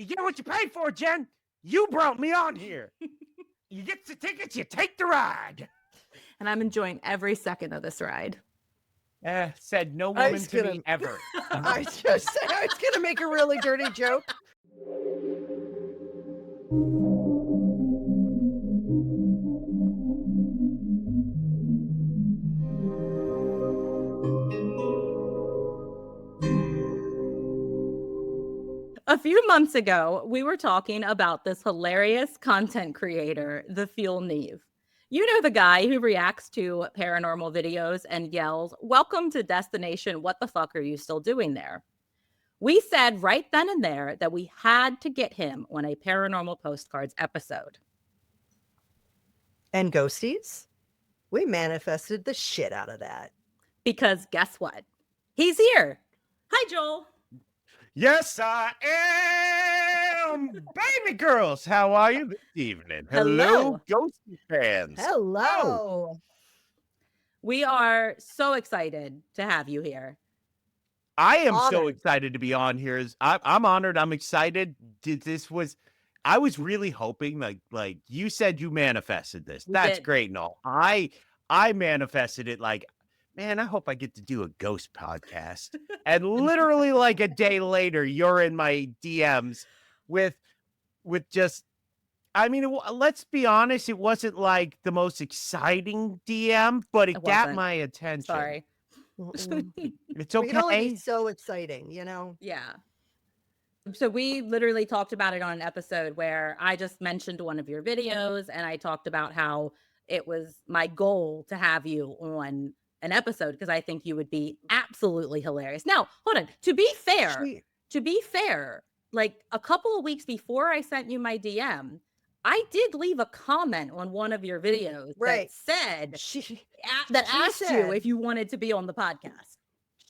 You get what you pay for, Jen. You brought me on here. You get the tickets, you take the ride. And I'm enjoying every second of this ride. Said no woman to me ever. I was going to make a really dirty joke. A few months ago, we were talking about this hilarious content creator, the FuelNeve. You know the guy who reacts to paranormal videos and yells, "Welcome to destination, what the fuck are you still doing there?" We said right then and there that we had to get him on a Paranormal Postcards episode. And ghosties, we manifested the shit out of that. Because guess what? He's here. Hi, Joel. Yes, I am. Baby girls, how are you this evening? Hello, Ghosty fans. Hello. We are so excited to have you here. I am so excited to be on here. I'm honored. I'm excited. I was really hoping, like you said, you manifested this. That's great and all. I manifested it like, man, I hope I get to do a ghost podcast. And literally like a day later, you're in my DMs with just, I mean, let's be honest, it wasn't like the most exciting DM, but it got my attention. Sorry. It It's okay. can only be so exciting, you know? Yeah. So we literally talked about it on an episode where I just mentioned one of your videos and I talked about how it was my goal to have you on an episode because I think you would be absolutely hilarious. Now, hold on. To be fair, like a couple of weeks before I sent you my DM, I did leave a comment on one of your videos that said asked you if you wanted to be on the podcast.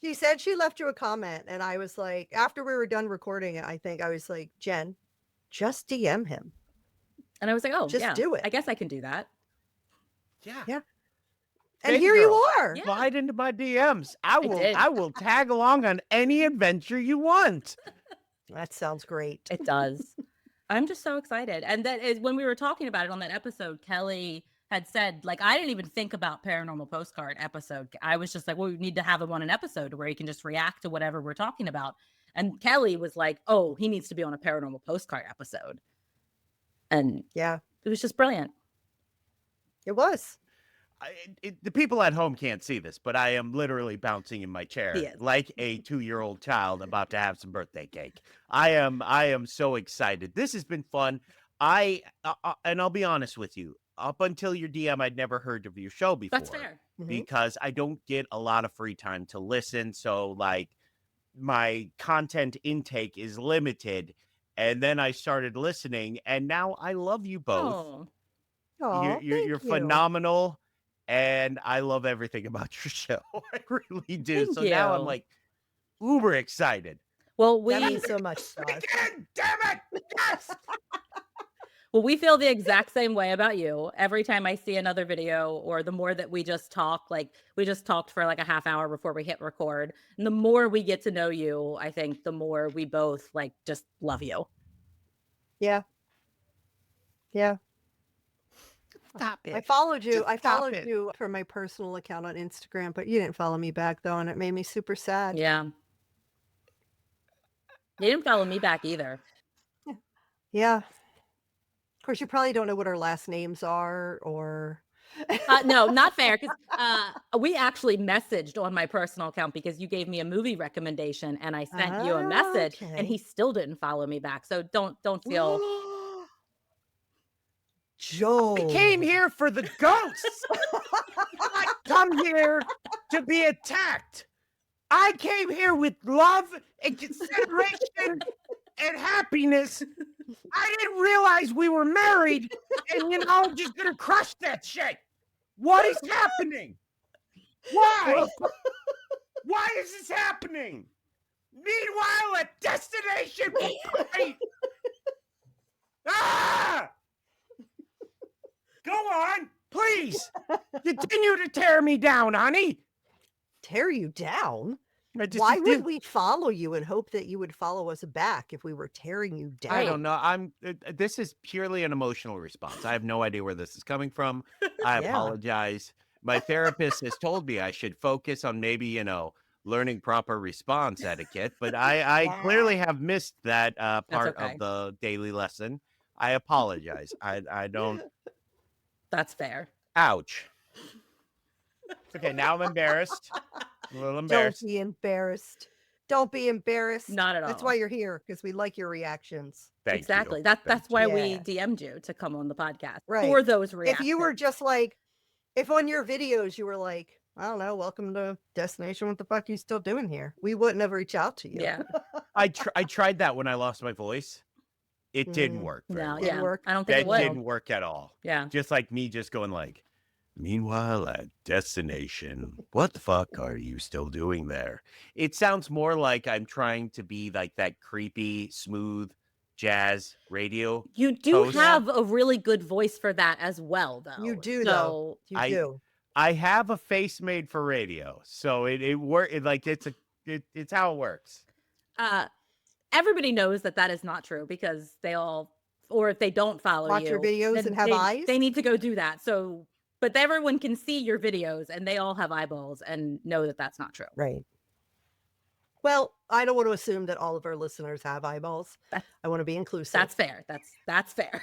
She said she left you a comment, and I was like, after we were done recording it, I think I was like, Jen, just DM him. And I was like, oh, just do it. I guess I can do that. Yeah. And here you are. Slide into my DMs. I will tag along on any adventure you want. That sounds great. It does. I'm just so excited. And that is when we were talking about it on that episode, Kelly had said, like, I didn't even think about Paranormal Postcard episode. I was just like, well, we need to have him on an episode where he can just react to whatever we're talking about. And Kelly was like, oh, he needs to be on a Paranormal Postcard episode. And yeah, it was just brilliant. It was. The people at home can't see this, but I am literally bouncing in my chair like a 2-year-old child about to have some birthday cake. I am so excited. This has been fun. And I'll be honest with you. Up until your DM, I'd never heard of your show before. That's fair. Because I don't get a lot of free time to listen. So like my content intake is limited. And then I started listening and now I love you both. You're phenomenal. And I love everything about your show. I really do. Thank so you. now I'm like uber excited. Well, that means so much. Again, damn it! Yes. Well, we feel the exact same way about you. Every time I see another video or the more that we just talk, like we just talked for like a half hour before we hit record. And the more we get to know you, I think the more we both like just love you. Yeah. Yeah. Stop it. I followed you. I followed you from my personal account on Instagram, but you didn't follow me back though, and it made me super sad. Yeah. You didn't follow me back either. Yeah. Of course, you probably don't know what our last names are or... No, not fair. Because we actually messaged on my personal account because you gave me a movie recommendation and I sent you a message and he still didn't follow me back. So don't feel... Joe. I came here for the ghosts. I come here to be attacked. I came here with love and consideration and happiness. I didn't realize we were married and, I'm just going to crush that shit. What is happening? Why? Why is this happening? Meanwhile, at destination, ah! Go on, please. Continue to tear me down, honey. Tear you down? Why would we follow you and hope that you would follow us back if we were tearing you down? I don't know. This is purely an emotional response. I have no idea where this is coming from. I apologize. My therapist has told me I should focus on maybe, learning proper response etiquette, but I clearly have missed that part of the daily lesson. I apologize. I don't. That's fair. Ouch. Okay, now I'm embarrassed. A little embarrassed. Don't be embarrassed. Don't be embarrassed. Not at all. That's why you're here, because we like your reactions. Exactly. That's why we DM'd you to come on the podcast for those reactions. If you were just like, if on your videos you were like, I don't know, welcome to Destination, what the fuck are you still doing here? We wouldn't have reached out to you. Yeah. I tried that when I lost my voice. It didn't work. No, Didn't work. I don't think it would. Didn't work at all. Yeah. Just like me just going like, meanwhile at Destination, what the fuck are you still doing there? It sounds more like I'm trying to be like that creepy, smooth jazz radio. You do have a really good voice for that as well, though. You do, though. You do. I have a face made for radio, so it works. It's how it works. Everybody knows that is not true because they all, or if they don't follow watch your videos and have eyes, they need to go do that. So, but everyone can see your videos and they all have eyeballs and know that that's not true. Right. Well, I don't want to assume that all of our listeners have eyeballs. I want to be inclusive. That's fair. That's fair.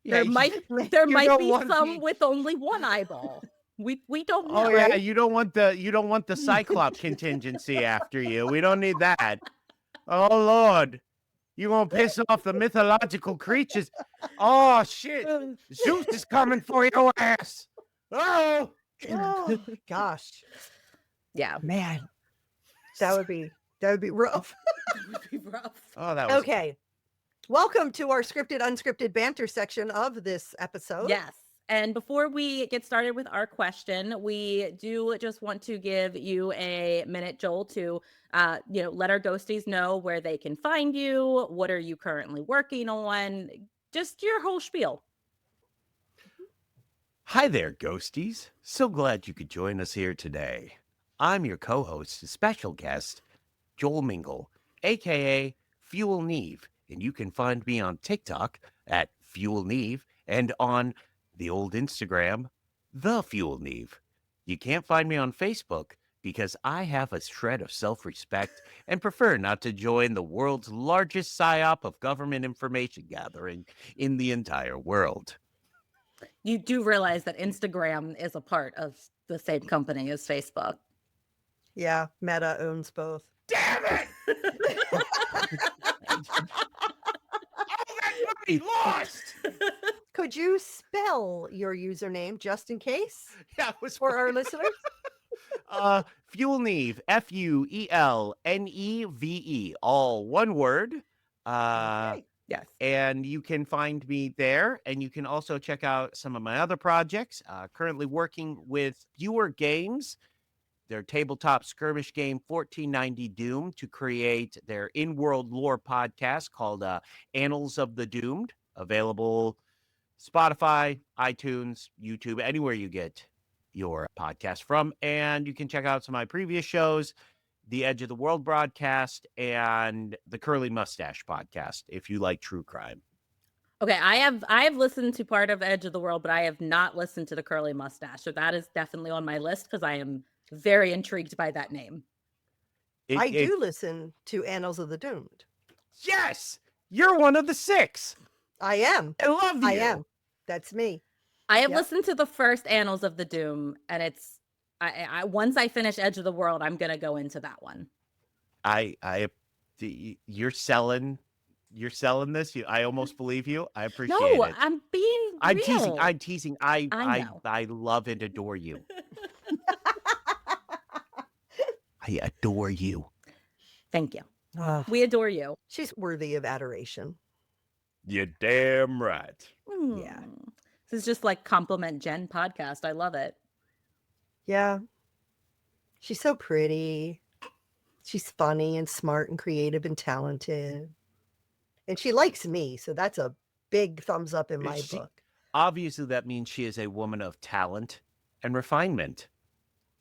Yeah, there might be some with only one eyeball. We don't know. Oh yeah, right? you don't want the Cyclops contingency after you. We don't need that. Oh Lord, you gonna piss off the mythological creatures? Oh shit, Zeus is coming for your ass. Oh gosh, yeah, man, that would be rough. That would be rough. Oh, that was okay. Welcome to our scripted, unscripted banter section of this episode. Yes. And before we get started with our question, we do just want to give you a minute, Joel, to let our ghosties know where they can find you. What are you currently working on? Just your whole spiel. Hi there, ghosties. So glad you could join us here today. I'm your co-host, special guest, Joel Mingle, aka FuelNeve. And you can find me on TikTok at FuelNeve and on the old Instagram, the FuelNeve. You can't find me on Facebook because I have a shred of self-respect and prefer not to join the world's largest psyop of government information gathering in the entire world. You do realize that Instagram is a part of the same company as Facebook. Yeah, Meta owns both. Damn it! Lost. Could you spell your username just in case? Yeah, it was for our listeners. FuelNeve, FuelNeve, all one word. Okay. Yes. And you can find me there, and you can also check out some of my other projects. Currently working with Viewer Games, their tabletop skirmish game 1490 Doom, to create their in-world lore podcast called Annals of the Doomed, available Spotify, iTunes, YouTube, anywhere you get your podcast from. And you can check out some of my previous shows, the Edge of the World broadcast and the Curly Mustache podcast, if you like true crime. Okay, I have listened to part of Edge of the World, but I have not listened to the Curly Mustache. So that is definitely on my list because I am very intrigued by that name. I do listen to Annals of the Doomed. Yes, you're one of the 6. I am. I love you. I am. That's me. I have listened to the first Annals of the Doom, and it's I once I finish Edge of the World, I'm gonna go into that one. You're selling this. I almost believe you. I appreciate no, it. I'm being I'm real. teasing. I love and adore you. I adore you. Thank you. We adore you. She's worthy of adoration. You're damn right. Yeah. This is just like Compliment Jen podcast. I love it. Yeah. She's so pretty. She's funny and smart and creative and talented. And she likes me, so that's a big thumbs up in my book. Obviously, that means she is a woman of talent and refinement.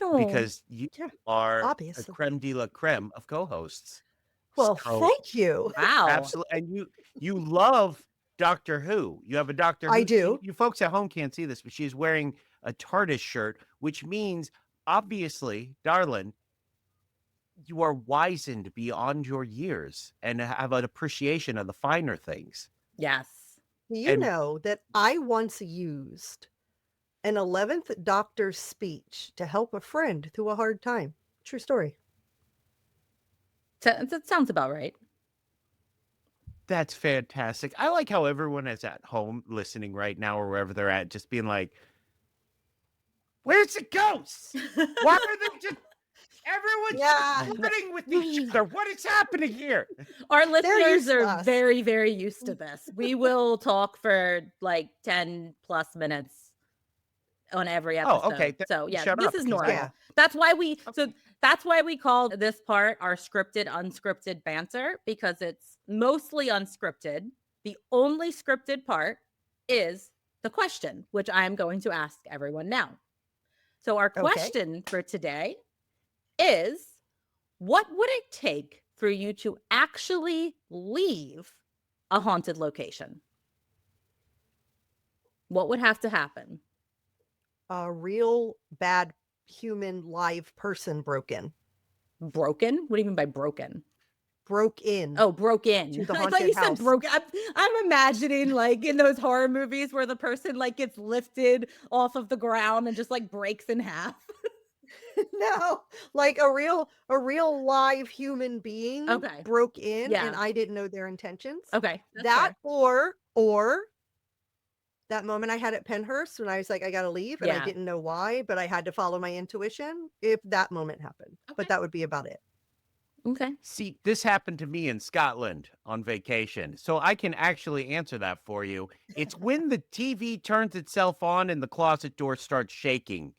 Oh, because you Yeah, are a obviously. creme de la creme of co-hosts. Well, So thank you. wow. absolutely, and you love Doctor Who. You have a Doctor I Who. do. You folks at home can't see this, but she's wearing a TARDIS shirt, which means obviously, darling, you are wizened beyond your years and have an appreciation of the finer things. Yes. You And know that I once used an 11th Doctor's speech to help a friend through a hard time. True story. That sounds about right. that's fantastic. I like how everyone is at home listening right now or wherever they're at, just being like, where's the ghosts? Why are they just everyone's Yeah. flirting with each other? What is happening here? Our used listeners to are us. very, very used to this. We will talk for like 10 plus minutes on every episode. Oh, okay. So yeah, Shut this up, is 'cause normal. Yeah. That's why we Okay. that's why we call this part our scripted unscripted banter, because it's mostly unscripted. The only scripted part is the question, which I am going to ask everyone now. So our Okay. question for today is, what would it take for you to actually leave a haunted location? What would have to happen? A real bad human live person broke in. Broken? What do you mean by broken? Broke in. Oh, broke in. To the I thought haunted you said house. broken. I'm imagining like in those horror movies where the person like gets lifted off of the ground and just like breaks in half. No, like a real live human being Okay. broke in Yeah. and I didn't know their intentions. Okay. That's That fair. or that moment I had at Penhurst when I was like, I gotta leave, and I Yeah. didn't know why, but I had to follow my intuition if that moment happened. Okay. But that would be about it. Okay. See, this happened to me in Scotland on vacation, so I can actually answer that for you. It's when the TV turns itself on and the closet door starts shaking.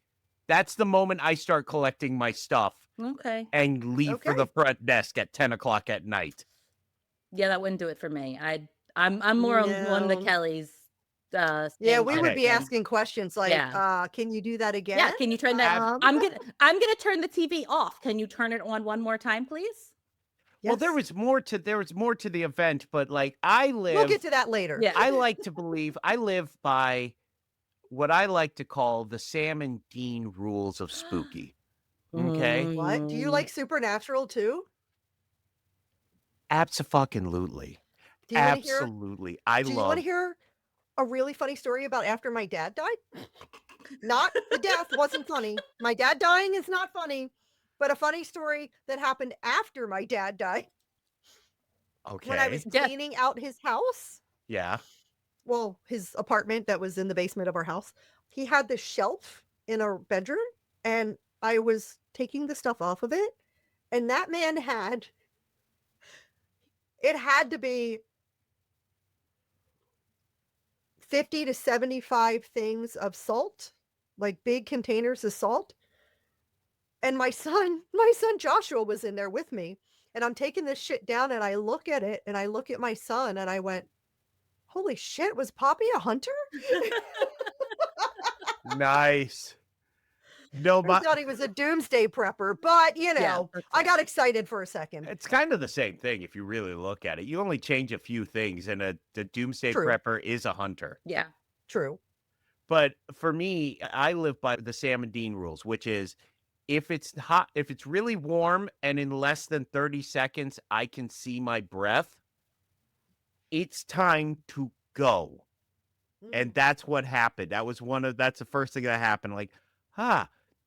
That's the moment I start collecting my stuff Okay. and leave for the Okay. front desk at 10 o'clock at night. Yeah, that wouldn't do it for me. I'm more on one of the No. Kellys. Yeah, staying we would be open. asking questions like, Yeah. can you do that again? Yeah, can you turn that? I'm gonna turn the TV off. Can you turn it on one more time, please? Well, there Yes. was more to the event, but like I We'll live get to that later. Yeah. I like to believe I live by what I like to call the Sam and Dean rules of spooky. Okay? What? Do you Mm. like Supernatural too? Abso-fucking-lutely. Do you want to hear? Absolutely. I Do you want love to hear a really funny story about after my dad died? Not the death wasn't funny. My dad dying is not funny, but a funny story that happened after my dad died when I was Okay. Yeah. cleaning out his house. Yeah. Well, his apartment that was in the basement of our house. He had this shelf in our bedroom, and I was taking the stuff off of it, and that man had to be 50 to 75 things of salt, like big containers of salt. And my son Joshua was in there with me, and I'm taking this shit down and I look at it and I look at my son and I went, holy shit, was Poppy a hunter? Nice. No, Turns out he was a doomsday prepper, but you know, that's I fair. got excited for a second. it's kind of the same thing if you really look at it. You only change a few things, and the doomsday True. prepper is a hunter. Yeah. True. But for me, I live by the Sam and Dean rules, which is if it's hot, if it's really warm and in less than 30 seconds, I can see my breath, it's time to go. And that's what happened. That's the first thing that happened. Like,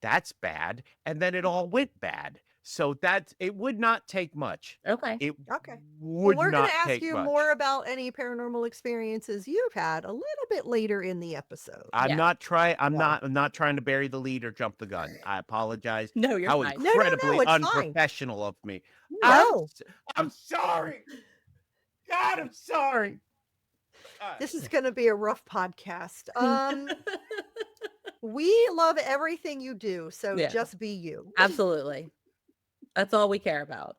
that's bad. And then it all went bad. So it would not take much. Okay. It Okay. would Well, we're going not to ask take you much. more about any paranormal experiences you've had a little bit later in the episode. I'm Yeah. not trying. I'm No. not trying to bury the lead or jump the gun. I apologize. No, you're How fine. No, incredibly it's fine. unprofessional of me. No. I'm sorry. God, I'm sorry. This is going to be a rough podcast. We love everything you do, so Yeah. just be you. Absolutely. That's all we care about.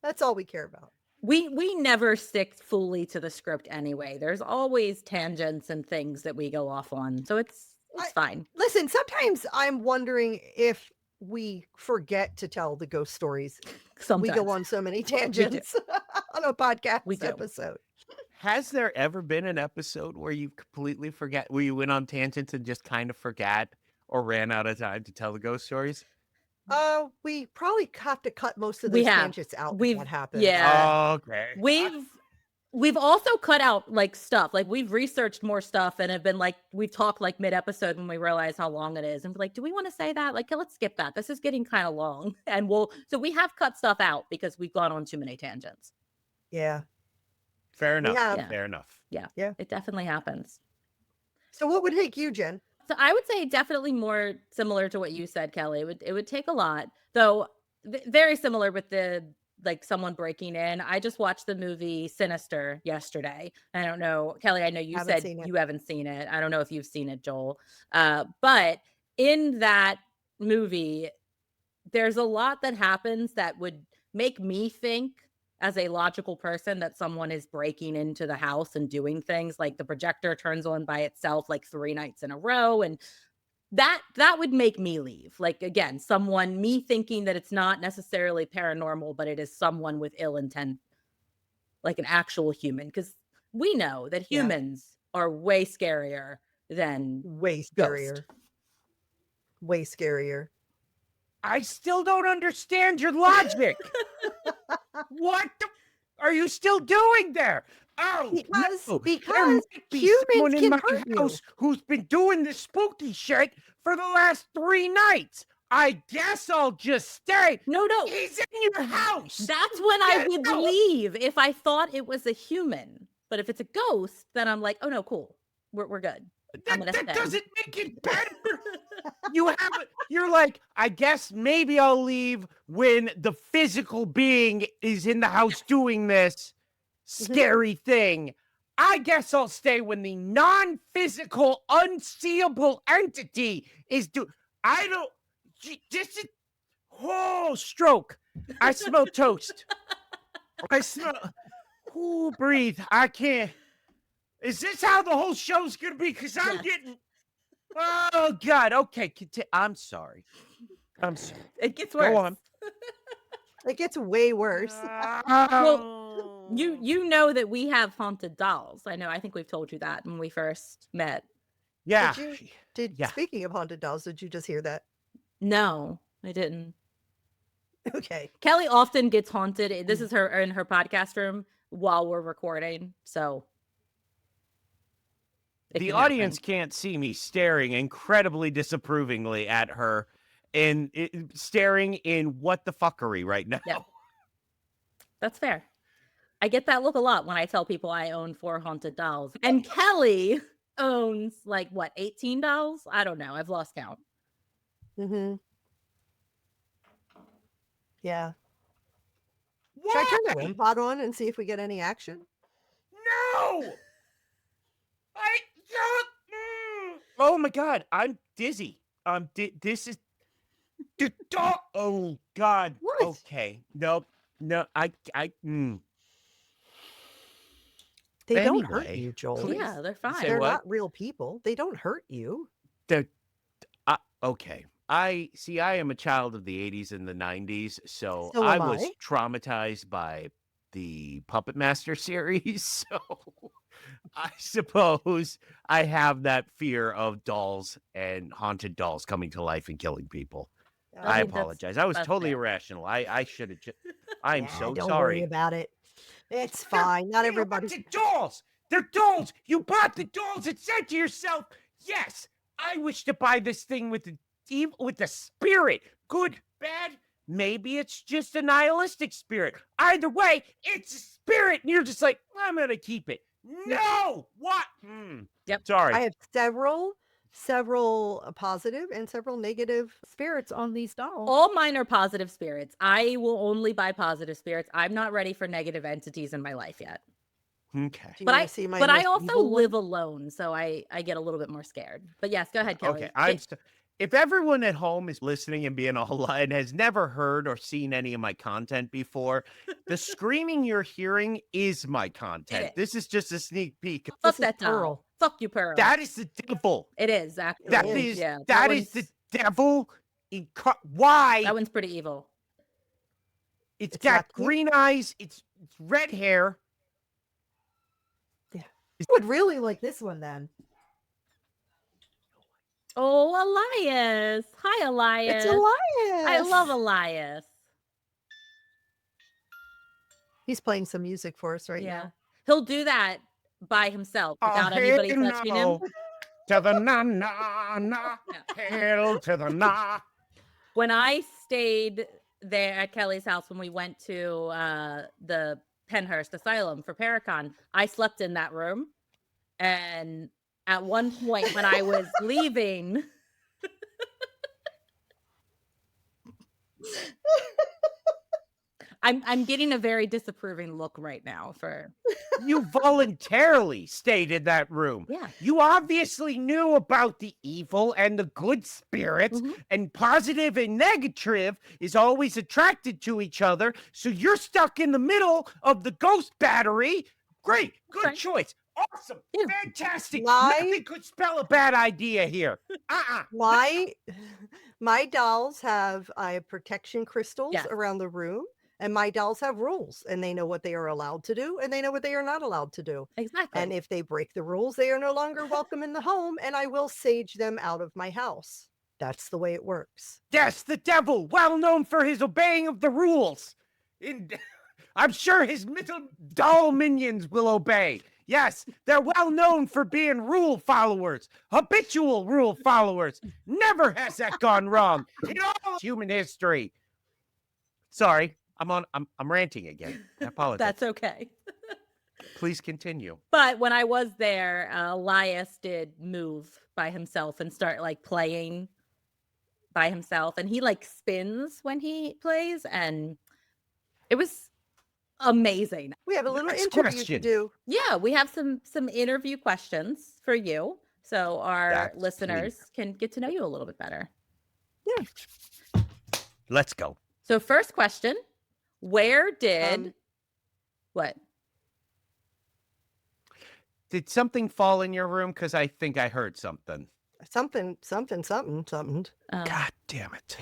That's all we care about. We never stick fully to the script anyway. There's always tangents and things that we go off on. So it's fine. Listen, sometimes I'm wondering if we forget to tell the ghost stories. Sometimes. We go on so many tangents on a podcast We do. episode. Has there ever been an episode where you completely forget, where you went on tangents and just kind of forgot or ran out of time to tell the ghost stories? We probably have to cut most of We those have. tangents out. We've- That happens. yeah. Oh, okay. We've also cut out like stuff. Like we've researched more stuff and have been like, we've talked like mid-episode when we realize how long it is. And we're like, do we want to say that? Like, let's skip that. This is getting kind of long. And so we have cut stuff out because we've gone on too many tangents. Yeah. Fair enough. Yeah. Fair enough. Yeah. Yeah. It definitely happens. So what would take you, Jen? So I would say definitely more similar to what you said, Kelly. It would take a lot, though. Very similar with the like someone breaking in. I just watched the movie Sinister yesterday. I don't know, Kelly. I know you Haven't said seen it. you haven't seen it. I don't know if you've seen it, Joel. But in that movie, there's a lot that happens that would make me think, as a logical person, that someone is breaking into the house and doing things. Like the projector turns on by itself like 3 nights in a row, and that would make me leave. Like, again, me thinking that it's not necessarily paranormal, but it is someone with ill intent, like an actual human, because we know that Yeah. humans are way scarier than Way scarier. Way scarier. I still don't understand your logic. What are you still doing there? Oh, Because no. There because might be humans someone in can my hurt you. house who's been doing this spooky shit for the last 3 nights. I guess I'll just stay. no. He's in your house. That's when I Get would out. leave if I thought it was a human. But if it's a ghost, then I'm like, oh no, cool. We're good. I'm gonna That stay. doesn't make it better. You're like, I guess maybe I'll leave when the physical being is in the house doing this scary thing. I guess I'll stay when the non-physical, unseeable entity is I don't. This is stroke. I smell toast. I smell. Ooh, breathe. I can't. Is this how the whole show's gonna be? Because I'm Yes. getting. Oh God. Okay. I'm sorry. I'm sorry. It gets worse. Go on. It gets way worse. Well, you know that we have haunted dolls. I think we've told you that when we first met. Yeah. Yeah. Speaking of haunted dolls, did you just hear that? No, I didn't. Okay. Kelly often gets haunted. This is her in her podcast room while we're recording. So it The can audience happen. can't see me staring incredibly disapprovingly at her and staring in what the fuckery right now. Yeah. That's fair. I get that look a lot when I tell people I own 4 haunted dolls. And Kelly owns like what, 18 dolls? I don't know. I've lost count. Mm-hmm. Yeah. Why? Should I turn the REM pod on and see if we get any action? No! Oh my God, I'm dizzy. This is the dog. Oh God. What? Okay. Nope. No, They don't hurt Anyway, you, Joel. please. Yeah, they're fine. Say They're what? not real people. They don't hurt you. Okay. I am a child of the 80s and the 90s, so So I am was I. traumatized by the Puppet Master series. So I suppose I have that fear of dolls and haunted dolls coming to life and killing people. I mean, that's- apologize. I was that's totally fair. irrational. I should have. I'm Yeah, so don't sorry. worry about it. It's fine. Not They're everybody. haunted dolls. They're dolls. You bought the dolls and said to yourself, "Yes, I wish to buy this thing with the spirit. Good, bad. Maybe it's just a nihilistic spirit. Either way, it's a spirit." And you're just like, "I'm gonna keep it." No, what? Yep. Sorry. I have several positive and several negative spirits on these dolls. All mine are positive spirits. I will only buy positive spirits. I'm not ready for negative entities in my life yet. Okay. Do you But wanna I see my but I most also evil one? live alone, so I get a little bit more scared. But yes, go ahead, Kelly. Okay, if everyone at home is listening and being all and has never heard or seen any of my content before, the screaming you're hearing is my content. is. This is just a sneak peek. Fuck This is that doll. Pearl. Fuck you, Pearl. That is the devil. It is, actually. That is, is yeah. that is the devil Why? That one's pretty evil. It's It's got not cute. green eyes. It's red hair. Yeah. I would really like this one then. Oh, Elias. Hi, Elias. It's Elias. I love Elias. He's playing some music for us right Yeah. now. He'll do that by himself without anybody touching him. To the na, hell to the na. When I stayed there at Kelly's house when we went to the Penhurst Asylum for Paracon, I slept in that room. And at one point when I was leaving, I'm getting a very disapproving look right now for You voluntarily stayed in that room. Yeah. You obviously knew about the evil and the good spirits, and positive and negative is always attracted to each other. So you're stuck in the middle of the ghost battery. Great. Good choice. Awesome. Yeah. Fantastic. Why- Nothing could spell a bad idea here. My dolls have protection crystals Yes. around the room, and my dolls have rules, and they know what they are allowed to do, and they know what they are not allowed to do. Exactly. And if they break the rules, they are no longer welcome in the home, and I will sage them out of my house. That's the way it works. Yes, the devil, well known for his obeying of the rules. I'm sure his little doll minions will obey. Yes, they're well known for being rule followers, habitual rule followers. Never has that gone wrong in all human history. Sorry, I'm ranting again. I apologize. That's okay. Please continue. But when I was there, Elias did move by himself and start like playing by himself, and he like spins when he plays, and it was amazing. We have a little Next interview to question. do. Yeah, we have some interview questions for you, so our That's listeners can get to know you a little bit better. Yeah. Let's go. So first question, where did what? Did something fall in your room? Because I think I heard something. Something. God damn it.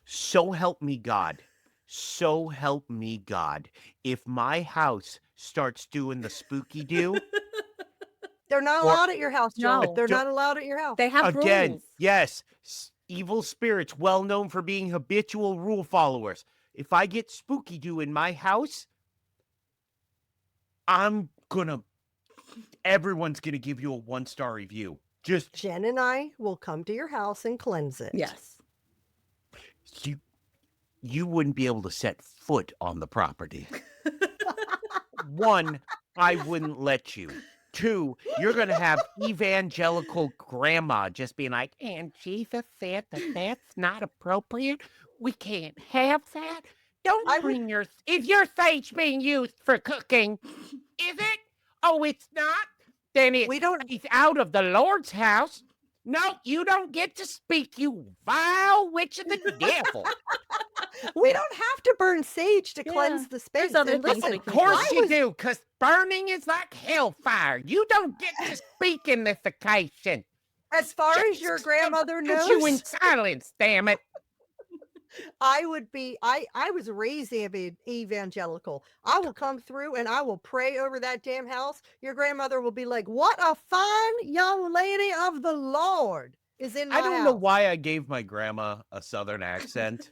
So help me God. So help me God. If my house starts doing the spooky do, They're not Or- allowed at your house, Joe. No. They're not allowed at your house. They have again, rules. yes, evil spirits, well known for being habitual rule followers. If I get spooky do in my house, everyone's gonna give you a 1-star review. Just Jen and I will come to your house and cleanse it. Yes. you wouldn't be able to set foot on the property. 1, I wouldn't let you. 2, you're going to have evangelical grandma just being like, and Jesus said that that's not appropriate. We can't have that. Don't bring if your sage being used for cooking, is it? Oh, it's not? Then it's out of the Lord's house. No, you don't get to speak, you vile witch of the devil. We don't have to burn sage to Yeah. cleanse the space. There's other And things listen, we Of can course do. you do, because burning is like hellfire. You don't get to speak in this occasion. as far as your grandmother Put you in knows, silence, damn it. I was raised evangelical. I will come through and I will pray over that damn house. Your grandmother will be like, what a fine young lady of the Lord is in my I don't know house." why I gave my grandma a southern accent.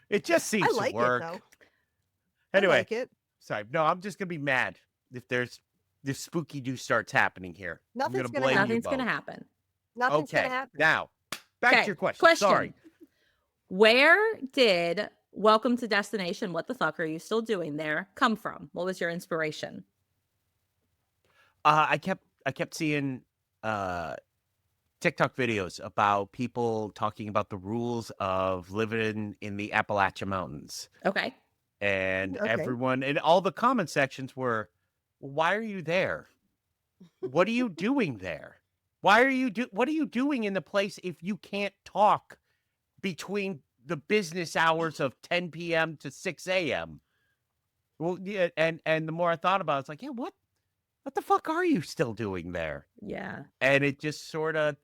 It just seems I like to work. it though. Anyway, I like it. sorry. No, I'm just gonna be mad if spooky do starts happening here. Nothing's I'm gonna blame you Nothing's going to both. happen. Nothing's Okay, gonna happen. now back Okay, to your question. question. Sorry. Where did Welcome to Destination, What the Fuck Are You Still Doing There come from? What was your inspiration? I kept seeing TikTok videos about people talking about the rules of living in the Appalachian Mountains. Okay. And Okay. everyone in all the comment sections were, why are you there? What are you doing there? What are you doing in the place if you can't talk between the business hours of 10 p.m. to 6 a.m.? Well, yeah, and the more I thought about it, it's like, yeah, what the fuck are you still doing there? Yeah. And it just sort of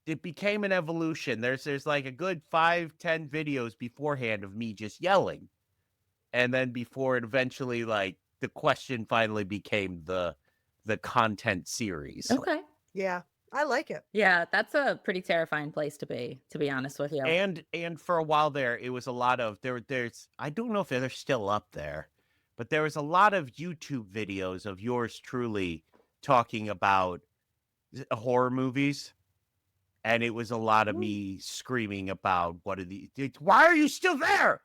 it became an evolution. There's like a good 5-10 videos beforehand of me just yelling. And then before it eventually, like, the question finally became the content series. Okay. Yeah, I like it. Yeah, that's a pretty terrifying place to be honest with you. And for a while there, it was a lot of there's I don't know if they're still up there, but there was a lot of YouTube videos of yours truly talking about horror movies. And it was a lot of me screaming about why are you still there?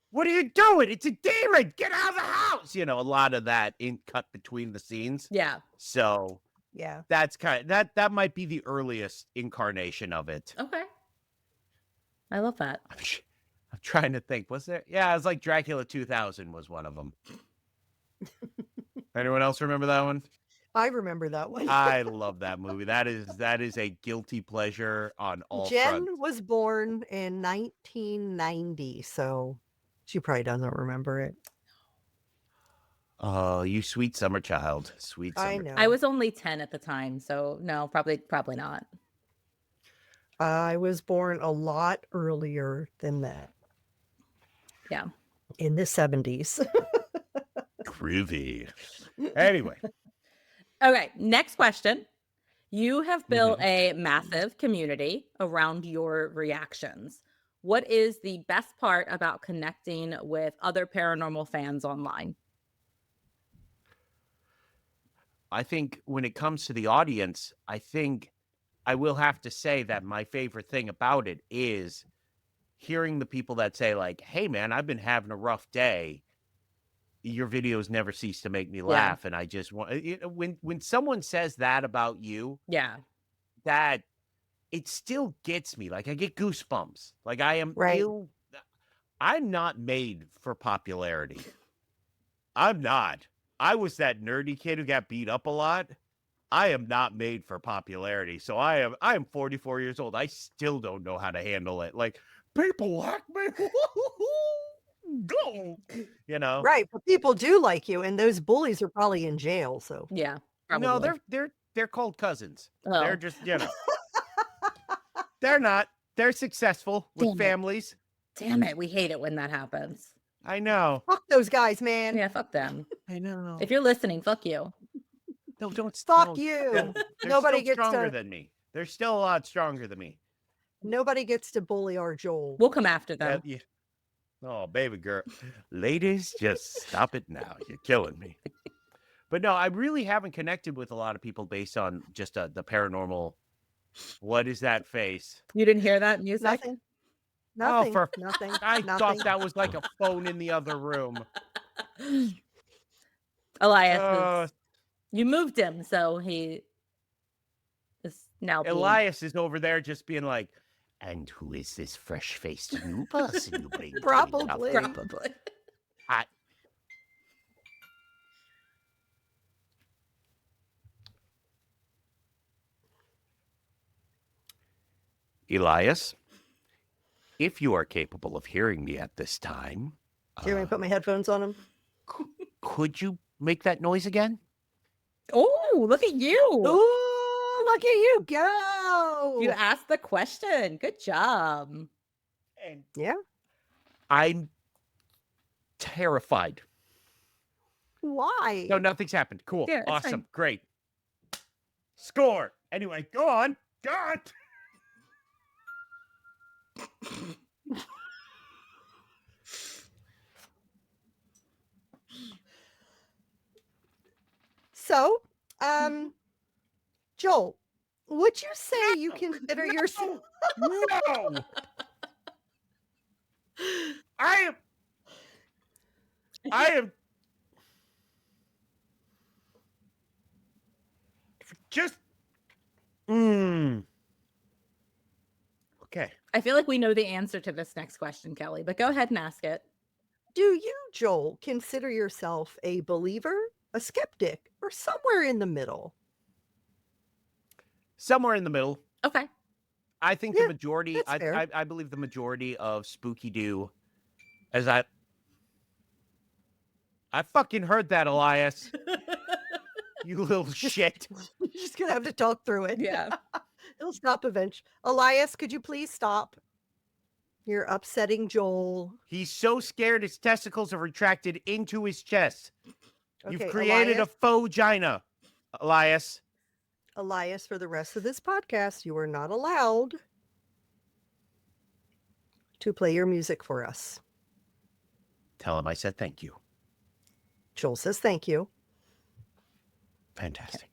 What are you doing? It's a demon. Get out of the house. You know, a lot of that in cut between the scenes. Yeah. So Yeah. that's that might be the earliest incarnation of it. Okay. I love that. I'm trying to think. Was there? Yeah, it was like Dracula 2000 was one of them. Anyone else remember that one? I remember that one. I love that movie. That is a guilty pleasure on all Jen fronts. was born in 1990, so she probably doesn't remember it. Oh, you sweet summer child. Sweet summer. I know. I was only 10 at the time, so no, probably not. I was born a lot earlier than that. Yeah. In the 70s. Groovy. Anyway. Okay, next question. You have built a massive community around your reactions. What is the best part about connecting with other paranormal fans online? I think when it comes to the audience, I think I will have to say that my favorite thing about it is hearing the people that say, like, hey, man, I've been having a rough day. Your videos never cease to make me laugh. And I just want, when someone says that about you, Yeah. that it still gets me. Like, I get goosebumps. Like, I'm not made for popularity. I'm not. I was that nerdy kid who got beat up a lot. I am not made for popularity. So I am 44 years old. I still don't know how to handle it. Like, people like me. Go. You know. Right, but people do like you, and those bullies are probably in jail, so. Yeah. No, Probably. they're called cousins. Oh. They're just, they're not. They're successful with Damn it. families. Damn it. We hate it when that happens. I know. Fuck those guys, man. Yeah, fuck them. I know. If you're listening, fuck you. No, don't Fuck don't- you. They're Nobody still gets stronger to than me. They're still a lot stronger than me. nobody gets to bully our Joel. We'll come after them. Yeah. Oh, baby girl. Ladies, just stop it now. You're killing me. But no, I really haven't connected with a lot of people based on just the paranormal. What is that face? You didn't hear that music? Nothing. Nothing. for- Nothing. I nothing. thought that was like a phone in the other room. Elias, you moved him, so he is now being... Elias is over there just being like, and who is this fresh-faced new person you bring? Probably. Elias, if you are capable of hearing me at this time, Do you want me to put my headphones on him? could you make that noise again? Oh, look at you. Ooh, look at you go. You asked the question. Good job. And Yeah. I'm terrified. Why? No, nothing's happened. Cool. Yeah, it's Awesome. fine. Great. Score. Anyway, go on. Go on. So, Joel, would you say you consider yourself? No. I am just okay. I feel like we know the answer to this next question, Kelly, but go ahead and ask it. Do you, Joel, consider yourself a believer, a skeptic, or somewhere in the middle? Somewhere in the middle. Okay. I think Yeah, the majority that's fair. I believe the majority of Spooky Doo as I fucking heard that, Elias. You little shit. You're just gonna have to talk through it. Yeah. He'll stop eventually. Elias, could you please stop? You're upsetting Joel. He's so scared his testicles are retracted into his chest. You've Okay, created a Elias. faux vagina, Elias. Elias, for the rest of this podcast, you are not allowed to play your music for us. Tell him I said thank you. Joel says thank you. Fantastic.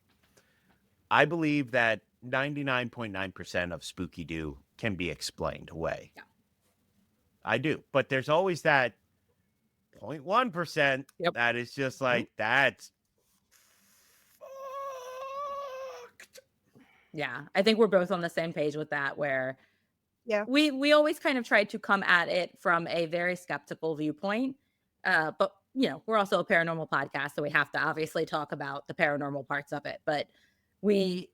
I believe that 99.9% of Spooky Doo can be explained away. Yeah. I do. But there's always that 0.1% that is just like, that's fucked. Yeah. I think we're both on the same page with that, where Yeah. we always kind of tried to come at it from a very skeptical viewpoint. But we're also a paranormal podcast, so we have to obviously talk about the paranormal parts of it. But we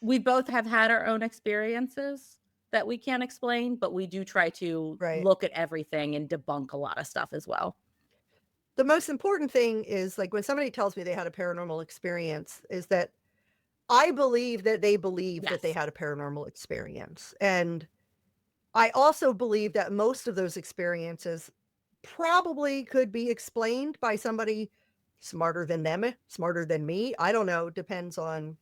both have had our own experiences that we can't explain, but we do try to look at everything and debunk a lot of stuff as well. The most important thing is, like, when somebody tells me they had a paranormal experience, is that I believe that they believe that they had a paranormal experience. And I also believe that most of those experiences probably could be explained by somebody smarter than them, smarter than me. I don't know. Depends on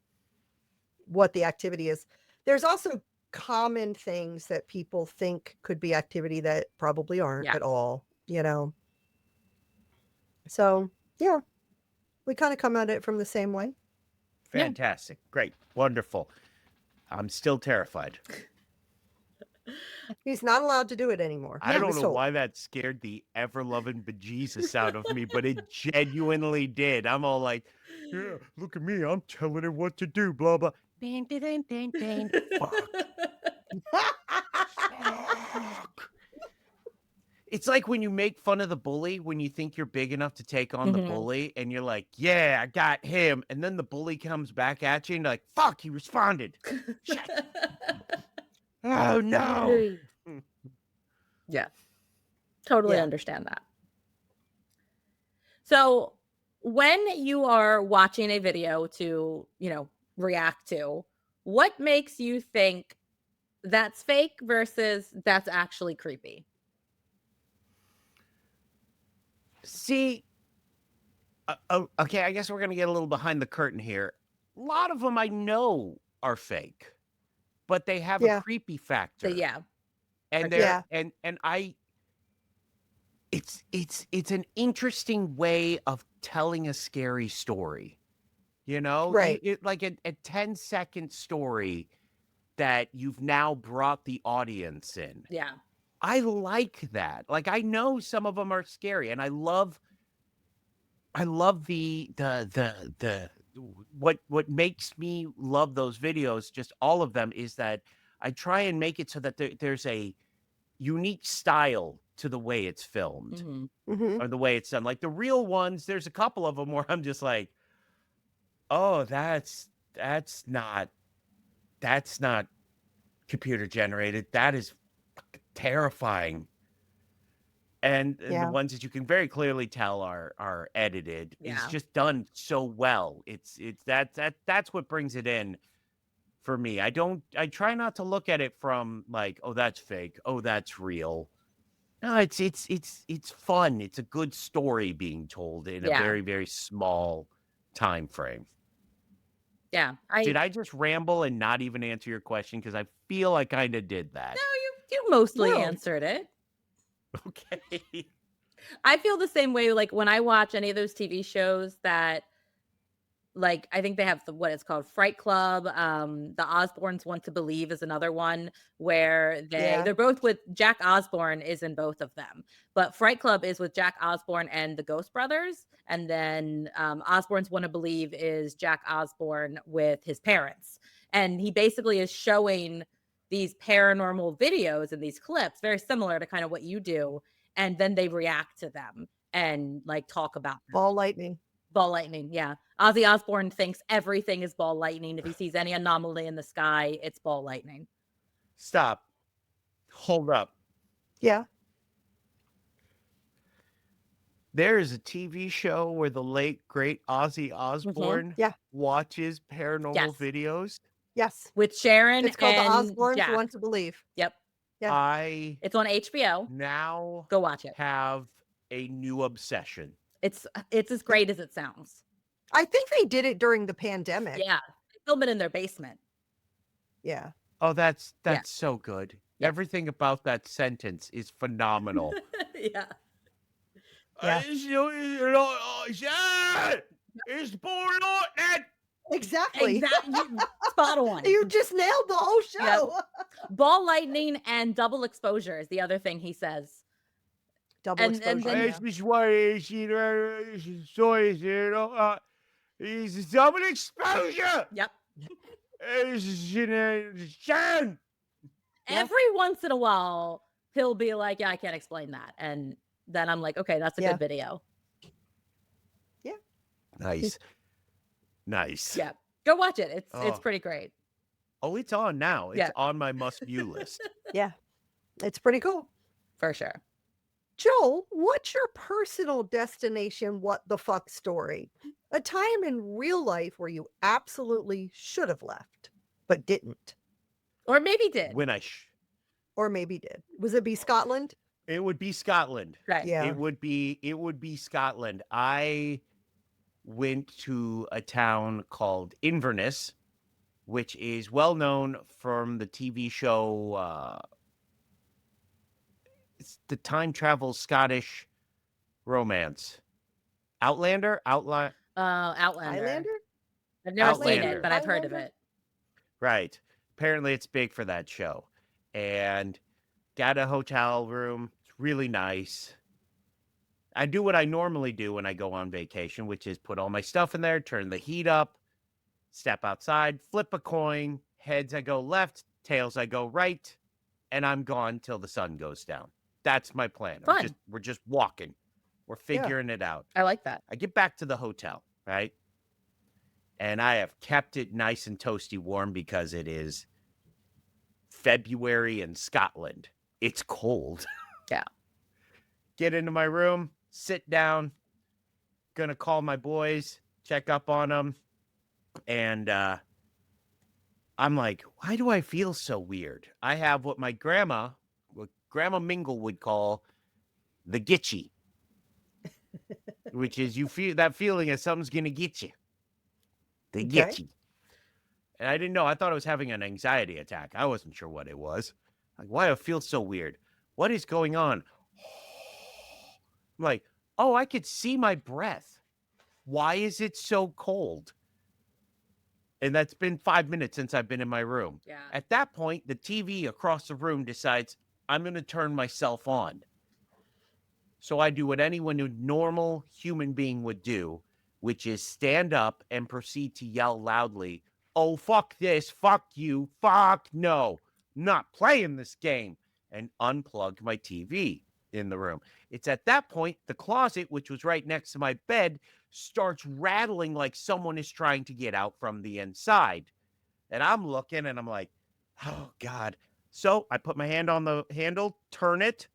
what the activity is. There's also common things that people think could be activity that probably aren't at all, So, yeah, we kind of come at it from the same way. Fantastic. Great. Wonderful. I'm still terrified. He's not allowed to do it anymore. I don't know why that scared the ever-loving bejesus out of me, but it genuinely did. I'm all like, yeah, look at me. I'm telling her what to do, blah, blah. Ding, ding, ding, ding, ding. Fuck. Fuck. It's like when you make fun of the bully when you think you're big enough to take on the bully, and you're like, yeah, I got him. And then the bully comes back at you, and you're like, fuck, he responded. Shit. Oh, no. Yeah. Totally understand that. So when you are watching a video to, react to, what makes you think that's fake versus that's actually creepy? See, okay, I guess we're going to get a little behind the curtain here. A lot of them I know are fake, but they have a creepy factor. And they're, and it's an interesting way of telling a scary story, right? Like a 10-second story that you've now brought the audience in. Yeah. I like that. Like, I know some of them are scary, and I love the what makes me love those videos, just all of them, is that I try and make it so that there's a unique style to the way it's filmed or the way it's done. Like the real ones, there's a couple of them where I'm just like, oh, that's not computer generated. That is terrifying. And the ones that you can very clearly tell are edited. It's just done so well. That's what brings it in for me. I try not to look at it from like, oh, that's fake. Oh, that's real. No, it's fun. It's a good story being told in a very, very small time frame. Yeah. Did I just ramble and not even answer your question? Because I feel I kind of did that. No, you mostly answered it. Okay. I feel the same way. Like when I watch any of those TV shows that, like, I think they have what it's called, Fright Club. The Osbournes Want to Believe is another one where they're both with Jack Osbourne is in both of them. But Fright Club is with Jack Osbourne and the Ghost Brothers. And then Osbournes Want to Believe is Jack Osbourne with his parents. And he basically is showing these paranormal videos and these clips, very similar to kind of what you do. And then they react to them and like talk about them. Ball lightning. Ball lightning, yeah. Ozzy Osbourne thinks everything is ball lightning. If he sees any anomaly in the sky, it's ball lightning. Stop. Hold up. Yeah. There is a TV show where the late, great Ozzy Osbourne watches paranormal videos. Yes. with Sharon It's called The and Osbournes Jack. Want to Believe. Yep. Yeah. I It's on HBO. now Go watch it. have a new obsession. It's as great as it sounds. I think they did it during the pandemic. Yeah. They film it in their basement. Yeah. Oh, that's Yeah. so good. Yeah. Everything about that sentence is phenomenal. Yeah. Yeah. It's born on that. Exactly. Exactly. Spot on. You just nailed the whole show. Yep. Ball lightning and double exposure is the other thing he says. Double And exposure. then- yeah. It's double exposure. Yep. Sharon. Yeah. Every once in a while, he'll be like, yeah, I can't explain that. And then I'm like, okay, that's a Yeah. good video. Nice. Nice. Yeah. Go watch it. It's Oh. pretty great. Oh, it's on now. It's Yeah. on my must-view list. Yeah. It's pretty cool. For sure. Joel, what's your personal destination what the fuck story? A time in real life where you absolutely should have left, but didn't. Or maybe did. When Or maybe did. Was it be Scotland? it would be Scotland. Right. Yeah. It would be Scotland. I went to a town called Inverness, which is well known from the TV show. It's the time travel Scottish romance. Outlander. Outlander. Highlander? I've never seen Outlander. it, but I've heard of Highlander? it. Right. Apparently, it's big for that show. And got a hotel room. It's really nice. I do what I normally do when I go on vacation, which is put all my stuff in there, turn the heat up, step outside, flip a coin. Heads, I go left. Tails, I go right. And I'm gone till the sun goes down. That's my plan. Fun. We're just walking. We're Yeah. figuring it out. I like that. I get back to the hotel, right? And I have kept it nice and toasty warm because it is February in Scotland. It's cold. Yeah. Get into my room, sit down, gonna call my boys, check up on them. And I'm like, why do I feel so weird? I have what Grandma Mingle would call the gitchy, which is you feel that feeling as something's gonna get you. The Okay. gitchy. And I didn't know. I thought I was having an anxiety attack. I wasn't sure what it was. Like, why do I feel so weird? What is going on? I'm like, oh, I could see my breath. Why is it so cold? And that's been 5 minutes since I've been in my room. Yeah. At that point, the TV across the room decides I'm going to turn myself on. So I do what anyone who normal human being would do, which is stand up and proceed to yell loudly, oh, fuck this, fuck you, fuck no, not playing this game, and unplug my TV in the room. It's at that point, the closet, which was right next to my bed, starts rattling like someone is trying to get out from the inside. And I'm looking and I'm like, oh, God. So I put my hand on the handle, turn it,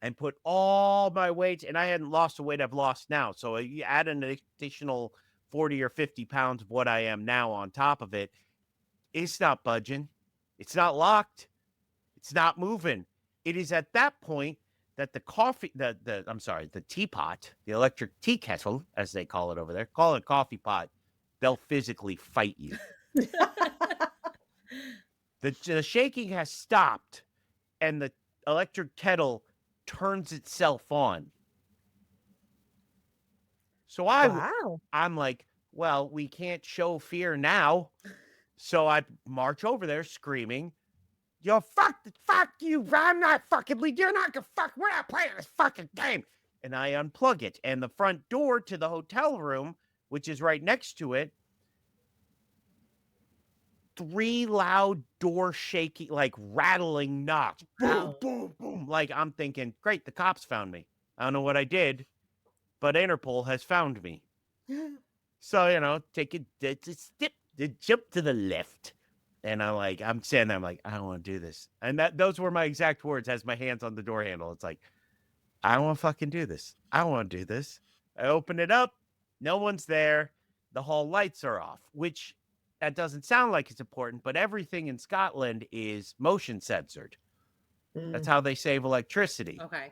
and put all my weight, and I hadn't lost the weight I've lost now. So you add an additional 40 or 50 pounds of what I am now on top of it. It's not budging. It's not locked. It's not moving. It is at that point that the teapot, the electric tea kettle, as they call it over there, call it a coffee pot, they'll physically fight you. The shaking has stopped, and the electric kettle turns itself on. So Wow. I'm like, well, we can't show fear now. So I march over there screaming, yo, fuck you. I'm not fucking lead. You're not gonna fuck. We're not playing this fucking game. And I unplug it. And the front door to the hotel room, which is right next to it, 3 loud door shaking, like rattling knocks. Boom, Wow. boom, boom. Like I'm thinking, great, the cops found me. I don't know what I did, but Interpol has found me. So, take a jump to the left. And I'm standing there, I'm like, I don't want to do this. And those were my exact words as my hands on the door handle. It's like, I don't want to fucking do this. I don't want to do this. I open it up. No one's there. The hall lights are off, which that doesn't sound like it's important, but everything in Scotland is motion censored. That's how they save electricity. Okay.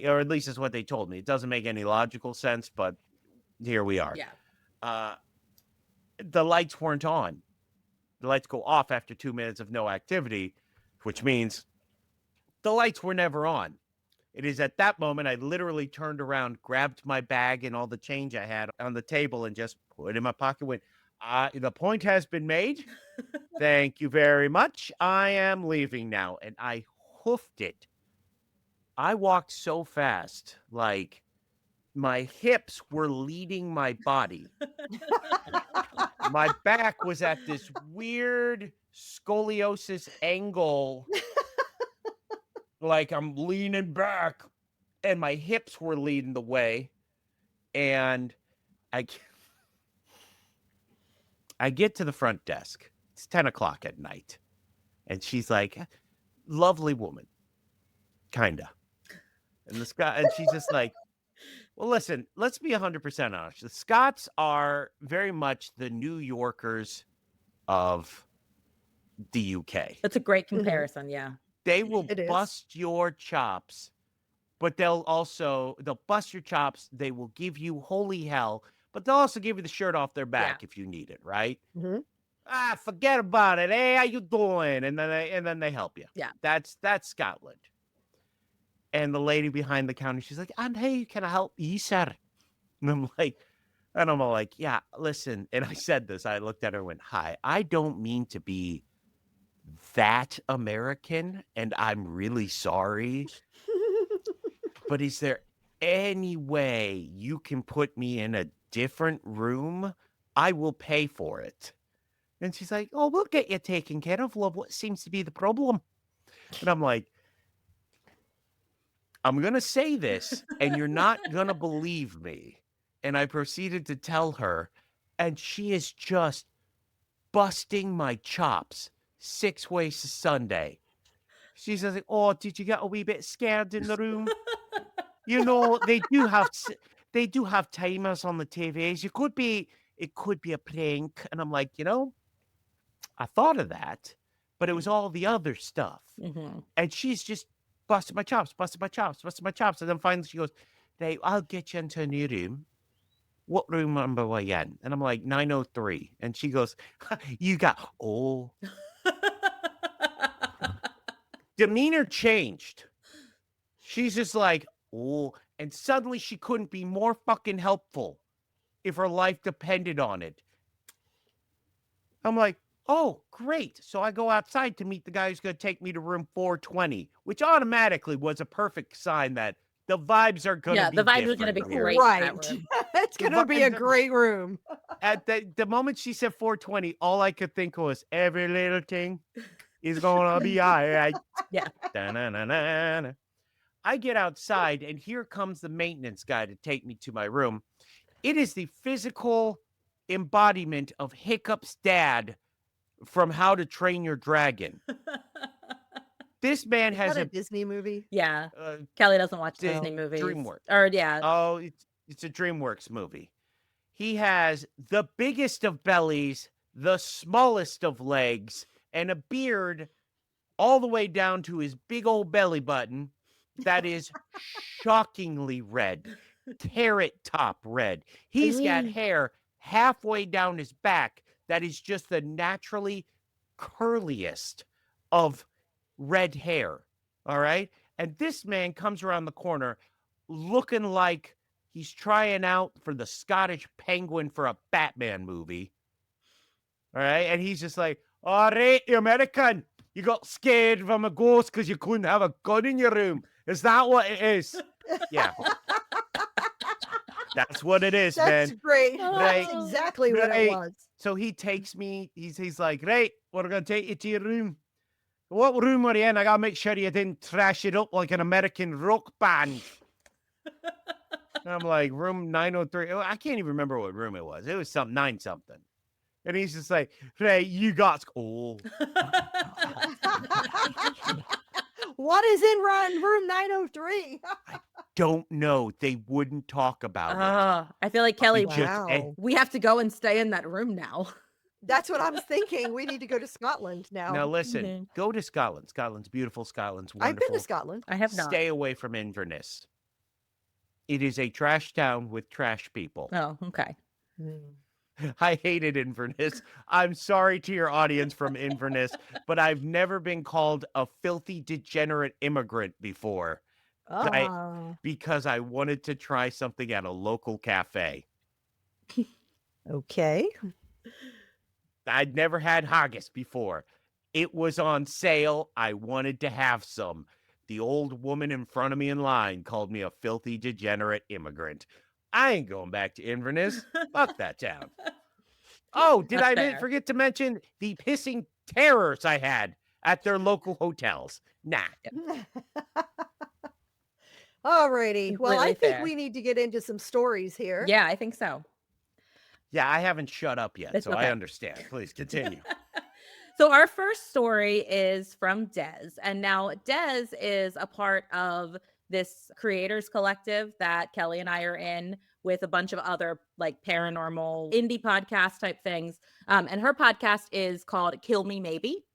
Or at least is what they told me. It doesn't make any logical sense, but here we are. Yeah. The lights weren't on. The lights go off after 2 minutes of no activity, which means the lights were never on. It is at that moment I literally turned around, grabbed my bag and all the change I had on the table and just put it in my pocket. Went, the point has been made. Thank you very much. I am leaving now. And I hoofed it. I walked so fast, like my hips were leading my body. My back was at this weird scoliosis angle. Like I'm leaning back and my hips were leading the way. And I get to the front desk. It's 10 o'clock at night. And she's like, lovely woman. Kinda. And she's just like, well, listen, let's be 100% honest. The Scots are very much the New Yorkers of the UK. That's a great comparison. Yeah. They will bust your chops, but they'll bust your chops. They will give you holy hell, but they'll also give you the shirt off their back if you need it, right? Forget about it. Hey, how you doing? And then they help you. Yeah. That's Scotland. And the lady behind the counter, she's like, and hey, can I help you, sir? And I'm like, yeah, listen. And I said this, I looked at her and went, hi, I don't mean to be that American, and I'm really sorry. But is there any way you can put me in a different room? I will pay for it. And she's like, oh, we'll get you taken care of, love. What seems to be the problem? And I'm like, I'm going to say this, and you're not going to believe me. And I proceeded to tell her, and she is just busting my chops 6 ways to Sunday. She says, oh, did you get a wee bit scared in the room? You know, they do have timers on the TVs. It could be a prank. And I'm like, I thought of that, but it was all the other stuff. And she's just busted my chops. And then finally she goes, hey, I'll get you into a new room. What room number were you in? And I'm like, 903. And she goes, you got, demeanor changed. She's just like, and suddenly she couldn't be more fucking helpful if her life depended on it. I'm like, oh, great. So I go outside to meet the guy who's going to take me to room 420, which automatically was a perfect sign that the vibes are going to be the vibes are going to be great. Right. It's going to be a great room. At the moment she said 420, all I could think was every little thing is going to be all right. Yeah. Da-na-na-na-na. I get outside and here comes the maintenance guy to take me to my room. It is the physical embodiment of Hiccup's dad from How to Train Your Dragon. This man has a Disney movie. Yeah. Kelly doesn't watch Disney movies. DreamWorks. Or yeah. Oh, it's a DreamWorks movie. He has the biggest of bellies, the smallest of legs, and a beard all the way down to his big old belly button that is shockingly red. Carrot top red. He's got hair halfway down his back that is just the naturally curliest of red hair. All right. And this man comes around the corner looking like he's trying out for the Scottish Penguin for a Batman movie. All right. And he's just like, all right, you American, you got scared from a ghost because you couldn't have a gun in your room. Is that what it is? Yeah. That's what it is, man. That's great. Right. That's exactly what it was. So he takes me, he's like, right, we're going to take you to your room. What room are you in? I got to make sure you didn't trash it up like an American rock band. I'm like, room 903. I can't even remember what room it was. It was 9 something. And he's just like, hey, you got, What is in room 903? Don't know. They wouldn't talk about it. I feel like Kelly, Wow. we have to go and stay in that room now. That's what I was thinking. We need to go to Scotland Now now. listen, Mhm. go to Scotland. Scotland's beautiful. Scotland's I've been to wonderful. Scotland. I have not. Stay away from Inverness. It is a trash town with trash people. Oh, okay. I hated Inverness. I'm sorry to your audience from Inverness, but I've never been called a filthy, degenerate immigrant before Ah, because I wanted to try something at a local cafe. okay. I'd never had haggis before. It was on sale. I wanted to have some. The old woman in front of me in line called me a filthy, degenerate immigrant. I ain't going back to Inverness. Fuck that town. Oh, did That's I fair. forget to mention the pissing terrors I had at their local hotels? Nah. Alrighty. Well, I Completely think fair. we need to get into some stories here. Yeah, I think so. Yeah, I haven't shut up yet, It's so I okay. understand. Please continue. So our first story is from Des. And now Des is a part of this creators collective that Kelly and I are in with a bunch of other like paranormal indie podcast type things. And her podcast is called Kill Me Maybe.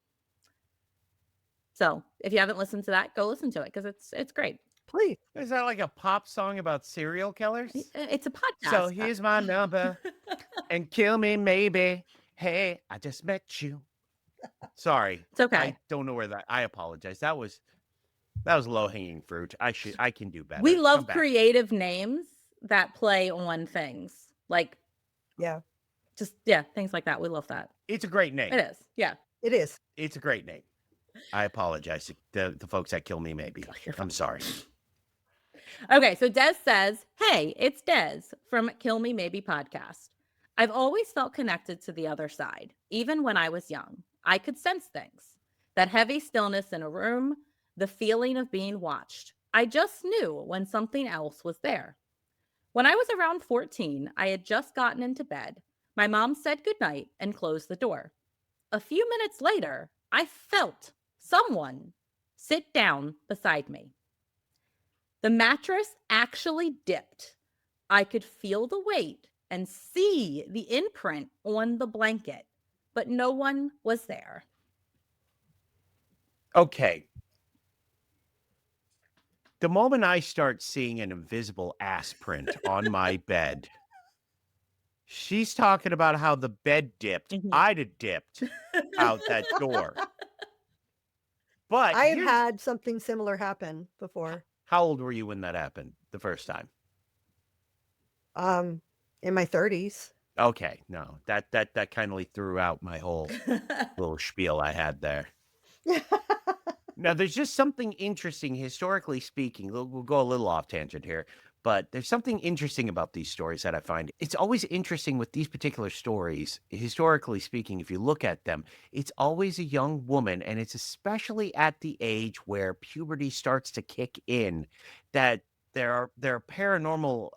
So if you haven't listened to that, go listen to it because it's great. Please. Is that like a pop song about serial killers? It's a podcast. So here's my number and kill me maybe. Hey, I just met you. Sorry. It's okay. I don't know where that. I apologize. That was low hanging fruit. I can do better. We Come love back. creative names that play on things like Yeah, things like that. We love that. It's a great name. It is. Yeah. it is. It's a great name. I apologize to the folks that kill me maybe. I'm sorry. Okay, so Des says, "Hey, it's Des from Kill Me Maybe podcast. I've always felt connected to the other side, even when I was young. I could sense things. That heavy stillness in a room, the feeling of being watched. I just knew when something else was there. When I was around 14, I had just gotten into bed. My mom said goodnight and closed the door. A few minutes later, I felt someone sit down beside me. The mattress actually dipped. I could feel the weight and see the imprint on the blanket, but no one was there." Okay. The moment I start seeing an invisible ass print on my bed, she's talking about how the bed dipped. Mhm. I'd have dipped out that door. But I've had something similar happen before. how old were you when that happened the first time? In my 30s. Okay, no, that kindly threw out my whole little spiel I had there. Now, there's just something interesting, historically speaking. We'll go a little off tangent here, but there's something interesting about these stories that I find. It's always interesting with these particular stories, historically speaking, if you look at them, it's always a young woman, and it's especially at the age where puberty starts to kick in that there are paranormal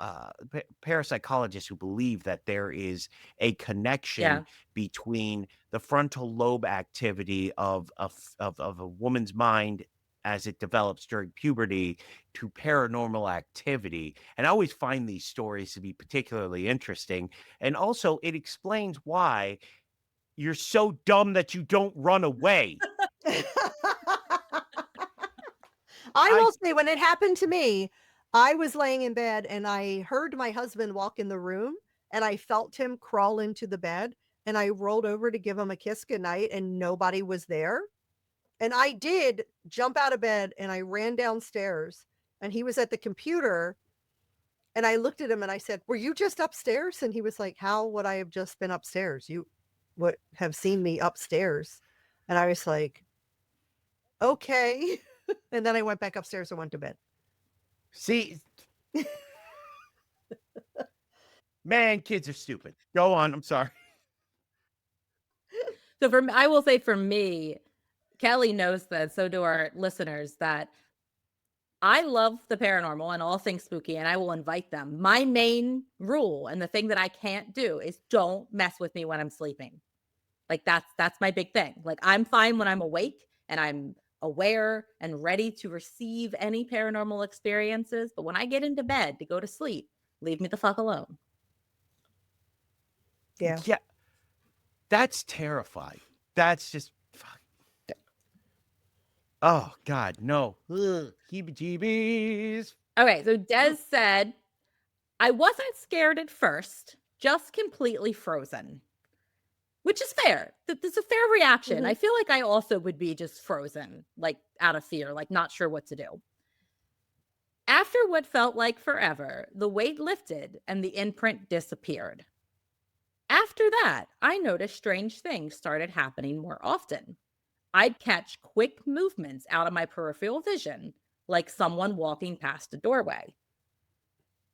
parapsychologists who believe that there is a connection Yeah. between the frontal lobe activity of a woman's mind as it develops during puberty to paranormal activity. And I always find these stories to be particularly interesting. And also, it explains why you're so dumb that you don't run away. I will say, when it happened to me, I was laying in bed and I heard my husband walk in the room and I felt him crawl into the bed and I rolled over to give him a kiss goodnight and nobody was there. And I did jump out of bed and I ran downstairs and he was at the computer and I looked at him and I said, "Were you just upstairs?" And he was like, "How would I have just been upstairs? You would have seen me upstairs." And I was like, "Okay." And then I went back upstairs and went to bed. See, man, kids are stupid. Go on. I'm sorry. So I will say for me, Kelly knows that, so do our listeners, that I love the paranormal and all things spooky, and I will invite them. My main rule and the thing that I can't do is don't mess with me when I'm sleeping. Like that's my big thing. Like I'm fine when I'm awake and I'm aware and ready to receive any paranormal experiences, but when I get into bed to go to sleep, leave me the fuck alone. Yeah. Yeah. That's terrifying. That's just fuck. Oh God, no. Ugh, heebie-jeebies. Okay, so Des said, I wasn't scared at first, just completely frozen. Which is fair. That's a fair reaction. I feel like I also would be just frozen, like out of fear, like not sure what to do. After what felt like forever, the weight lifted and the imprint disappeared. After that, I noticed strange things started happening more often. I'd catch quick movements out of my peripheral vision, like someone walking past a doorway.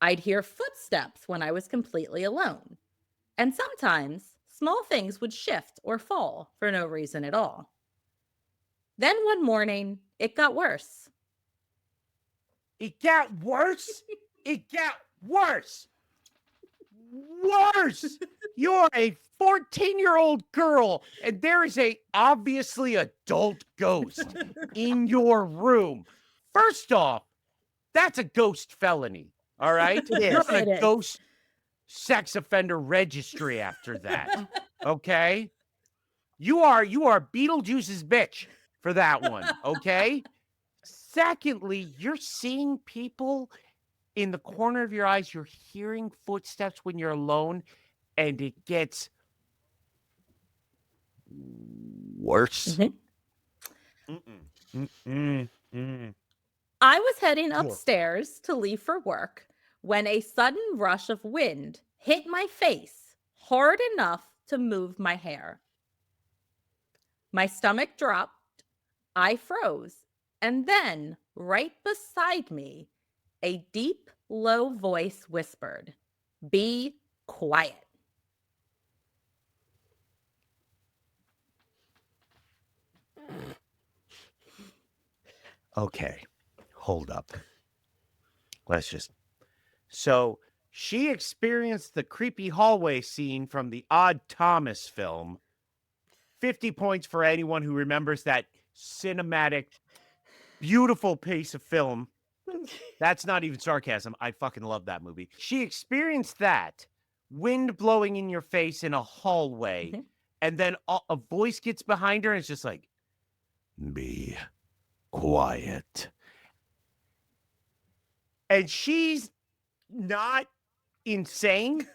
I'd hear footsteps when I was completely alone. And sometimes, small things would shift or fall for no reason at all. Then one morning, it got worse. It got worse. It got worse. Worse. You're a 14-year-old girl, and there is a obviously adult ghost in your room. First off, that's a ghost felony. All right? You're on a ghost sex offender registry after that. Okay? You are Beetlejuice's bitch for that one. Okay? Secondly, you're seeing people in the corner of your eyes. You're hearing footsteps when you're alone, and it gets worse. I was heading upstairs to leave for work when a sudden rush of wind hit my face hard enough to move my hair. My stomach dropped, I froze, and then, right beside me, a deep, low voice whispered, "Be quiet." Okay, hold up. So she experienced the creepy hallway scene from the Odd Thomas film. 50 points for anyone who remembers that cinematic, beautiful piece of film. That's not even sarcasm. I fucking love that movie. She experienced that, wind blowing in your face in a hallway, and then a voice gets behind her and it's just like, "Be quiet." And she's not insane.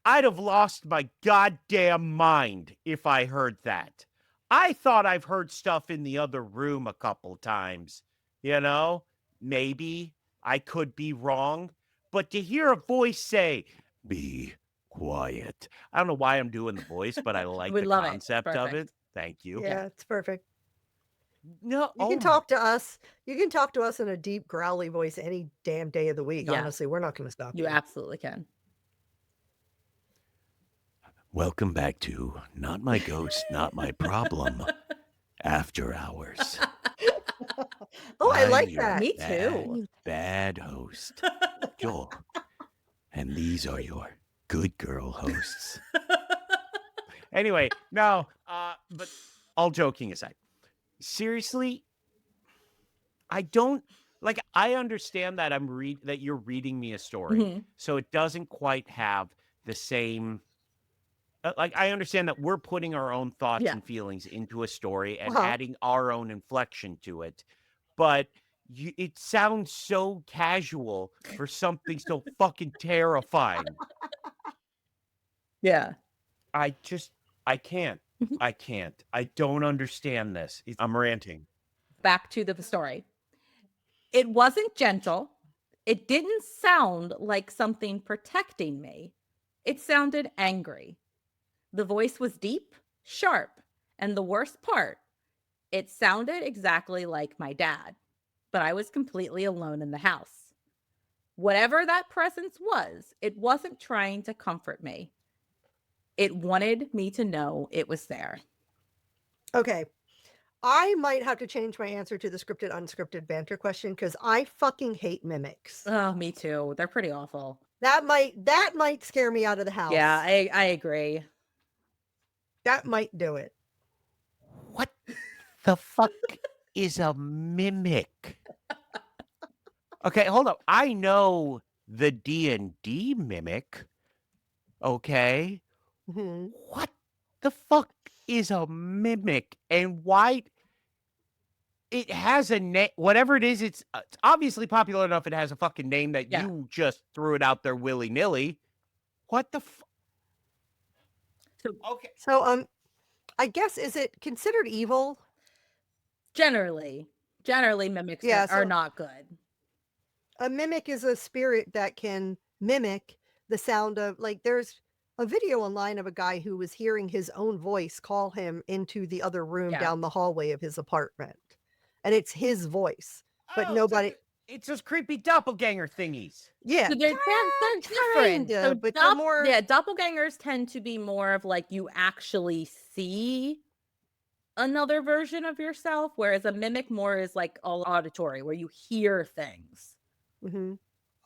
I'd have lost my goddamn mind if I heard that. I thought I've heard stuff in the other room a couple times. You know, maybe I could be wrong. But to hear a voice say, "Be quiet." I don't know why I'm doing the voice, but I like the concept of it. Thank you. Yeah, it's perfect. No, you can talk to us. You can talk to us in a deep, growly voice any damn day of the week. Yeah. Honestly, we're not going to stop You absolutely can. Welcome back to Not My Ghost, Not My Problem, After Hours. Oh, I like your that. Me too. Bad host, Joel. And these are your good girl hosts. Anyway, no, but all joking aside, seriously, I don't like. I understand that that you're reading me a story, so it doesn't quite have the same. Like, I understand that we're putting our own thoughts and feelings into a story and adding our own inflection to it, but it sounds so casual for something so fucking terrifying. Yeah. I can't. I can't. I don't understand this. I'm ranting. Back to the story. It wasn't gentle. It didn't sound like something protecting me. It sounded angry. The voice was deep, sharp, and the worst part, it sounded exactly like my dad, but I was completely alone in the house. Whatever that presence was, it wasn't trying to comfort me. It wanted me to know it was there. Okay. I might have to change my answer to the scripted, unscripted banter question because I fucking hate mimics. Oh, me too. They're pretty awful. That might scare me out of the house. Yeah, I agree. That might do it. What the fuck is a mimic? Okay, hold up. I know the D&D mimic. Okay. Mhm. What the fuck is a mimic, and why it has a name? Whatever it is, it's obviously popular enough. It has a fucking name that Yeah. you just threw it out there willy nilly. What the? So Okay. So, I guess, is it considered evil? generally mimics Yeah, are so not good. a mimic is a spirit that can mimic the sound of, like, there's a video online of a guy who was hearing his own voice call him into the other room Yeah. down the hallway of his apartment. And it's his voice, but Oh, nobody. it's those creepy doppelganger thingies. Yeah, So they're different. So but they're more. yeah, doppelgangers tend to be more of like you actually see another version of yourself, whereas a mimic more is like all auditory, where you hear things. Mhm.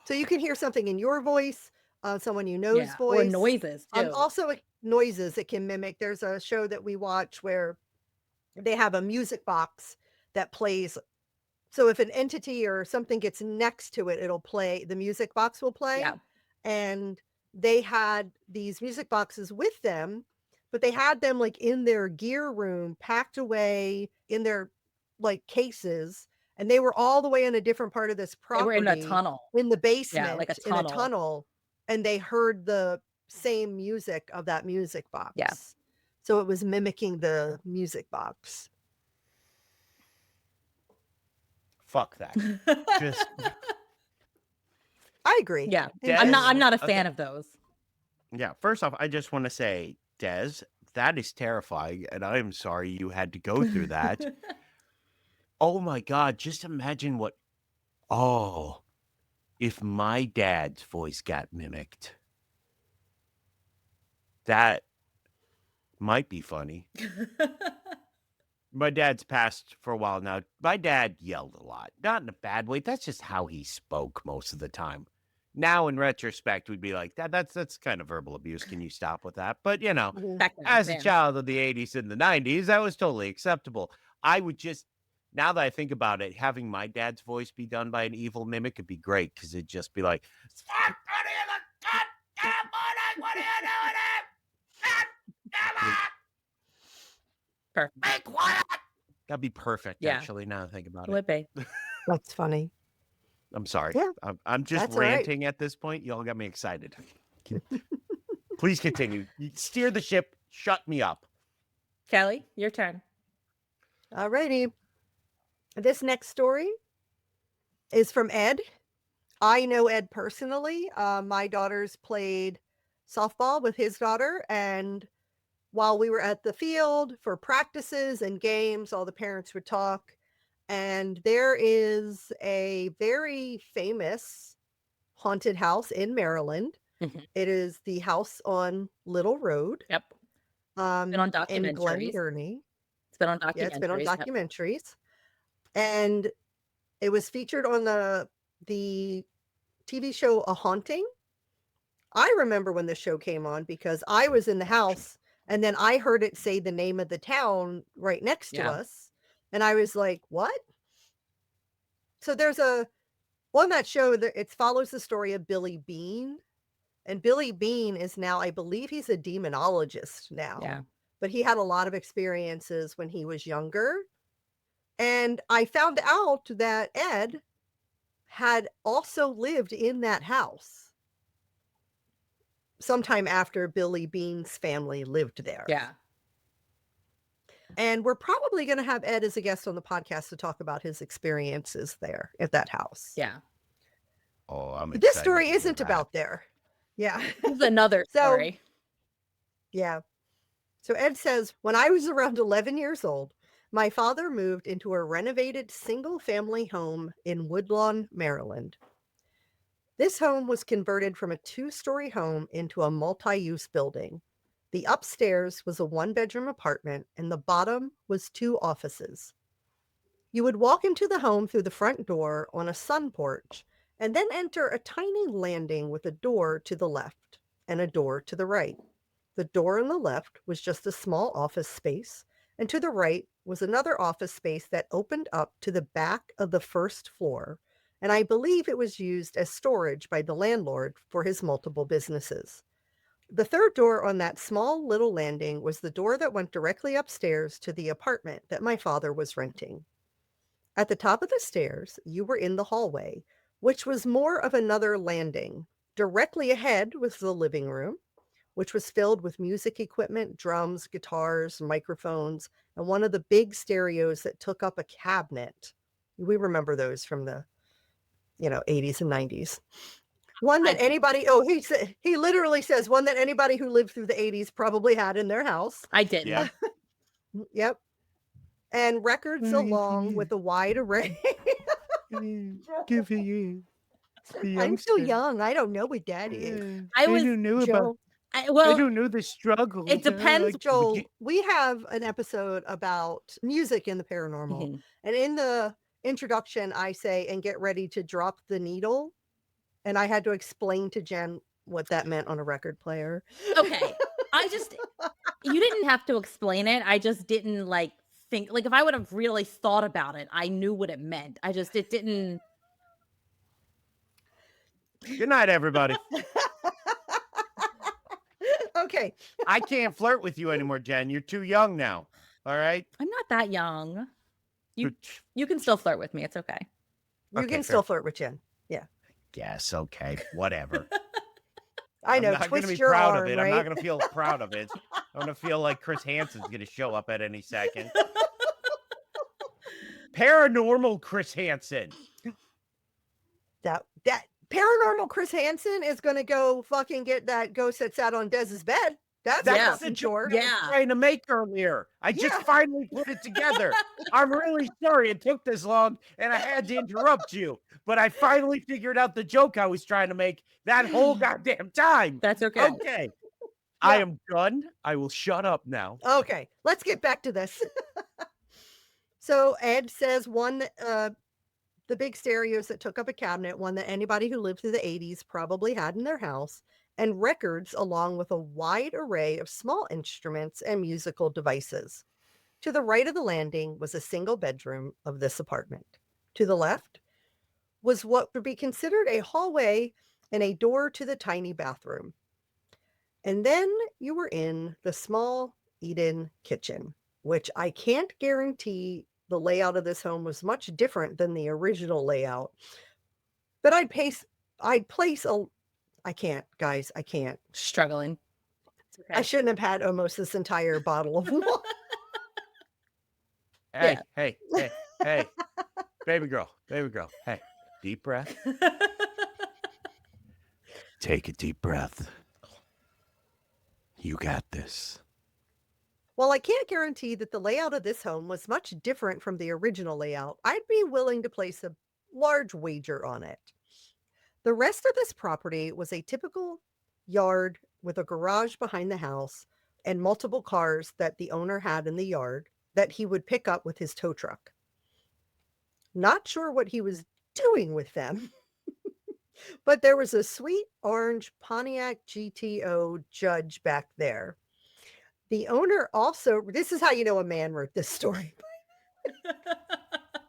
So you can hear something in your voice, someone you know's Yeah, or voice. noises too. Also noises it can mimic. There's a show that we watch where they have a music box that plays. So if an entity or something gets next to it, it'll play. The music box will play, Yeah, and they had these music boxes with them, but they had them like in their gear room, packed away in their like cases, and they were all the way in a different part of this they were in a property tunnel. in the Yeah, like a basement in a tunnel. tunnel, and they heard the same music of that music Yeah. box. So it was mimicking the music box. Fuck that. Just I agree. Yeah, In I'm general. not a Okay. fan of those. Yeah, first off, I just want to say, Des, that is terrifying, and I am sorry you had to go through that. Oh my God, just imagine what. Oh, if my dad's voice got mimicked, that might be funny. My dad's passed for a while now. My dad yelled a lot, not in a bad way. That's just how he spoke most of the time. Now, in retrospect, we'd be like, that's kind of verbal abuse. Can you stop with that? But Mhm. Back then, as a man. child of the 80s and the 90s, that was totally acceptable. I would just, now that I think about it, having my dad's voice be done by an evil mimic would be great because it'd just be like, "Stop putting the goddamn morning, what are you doing it? God damn it! Perfect. Be quiet!" That'd be perfect, Yeah. actually, now that I think about it. Would be. That's funny. I'm sorry. Yeah, I'm just that's all right. ranting at this point. Y'all got me excited. Please continue. You steer the ship. Shut me up. Kelly, your turn. Alrighty. This next story is from Ed. I know Ed personally. My daughters played softball with his daughter, and while we were at the field for practices and games, all the parents would talk. And there is a very famous haunted house in Maryland. Mhm. It is the house on Little Road, Yep. Been on in documentaries. Glen It's been on Yeah, it's been on documentaries. Yep. documentaries. And it was featured on the TV show A Haunting. I remember when the show came on because I was in the house and then I heard it say the name of the town right next to Yeah. us. And I was like, what? So there's on that show that it follows the story of Billy Bean. And Billy Bean is now, I believe he's a demonologist now. Yeah. But he had a lot of experiences when he was younger. And I found out that Ed had also lived in that house sometime after Billy Bean's family lived there. Yeah. And we're probably going to have Ed as a guest on the podcast to talk about his experiences there at that house. Yeah. Oh, I'm But excited. this story to hear isn't that. about there. Yeah. This is another So- story. Yeah. So Ed says, when I was around 11 years old, my father moved into a renovated single-family home in Woodlawn, Maryland. This home was converted from a 2-story home into a multi-use building. The upstairs was a 1-bedroom apartment, and the bottom was 2 offices. You would walk into the home through the front door on a sun porch, and then enter a tiny landing with a door to the left and a door to the right. The door on the left was just a small office space, and to the right was another office space that opened up to the back of the first floor, and I believe it was used as storage by the landlord for his multiple businesses. The third door on that small little landing was the door that went directly upstairs to the apartment that my father was renting. At the top of the stairs, you were in the hallway, which was more of another landing. Directly ahead was the living room, which was filled with music equipment, drums, guitars, microphones, and one of the big stereos that took up a cabinet. We remember those from the, 80s and 90s. One that he literally says one that anybody who lived through the 80s probably had in their house. I didn't. Yeah. Yep. And records along with a wide array. Give you. I'm so young. I don't know what that is. I was who knew about. I, I well, don't know the struggle. it depends. Joel, we have an episode about music in the paranormal. Mhm. And in the introduction, I say, and get ready to drop the needle. And I had to explain to Jen what that meant on a record player. Okay. You didn't have to explain it. I just didn't think, if I would have really thought about it, I knew what it meant. It didn't. Good night, everybody. Okay. I can't flirt with you anymore, Jen. You're too young now. All right. I'm not that young. You can still flirt with me. It's okay. You can still flirt with Jen. Yeah. Yes. Okay. Whatever. I know. I'm not going to be your proud arm, of it. right? I'm not going to feel proud of it. I'm going to feel like Chris Hansen's going to show up at any second. Paranormal Chris Hansen. That paranormal Chris Hansen is going to go fucking get that ghost that sat on Dez's bed. That's a chore. I was trying to make earlier. I just finally put it together. I'm really sorry it took this long and I had to interrupt you, but I finally figured out the joke I was trying to make that whole goddamn time. That's okay. Okay. I am done. I will shut up now. Okay, let's get back to this. So Ed says the big stereos that took up a cabinet, one that anybody who lived through the 80s probably had in their house, and records along with a wide array of small instruments and musical devices. To the right of the landing was a single bedroom of this apartment. To the left was what would be considered a hallway and a door to the tiny bathroom. And then you were in the small eat-in kitchen, which I can't guarantee the layout of this home was much different than the original layout. But I can't, guys. I can't. Struggling. Okay. I shouldn't have had almost this entire bottle of water. Hey, baby girl. Hey, deep breath. Take a deep breath. You got this. While I can't guarantee that the layout of this home was much different from the original layout, I'd be willing to place a large wager on it. The rest of this property was a typical yard with a garage behind the house and multiple cars that the owner had in the yard that he would pick up with his tow truck. Not sure what he was doing with them, but there was a sweet orange Pontiac GTO Judge back there. The owner also, this is how you know a man wrote this story.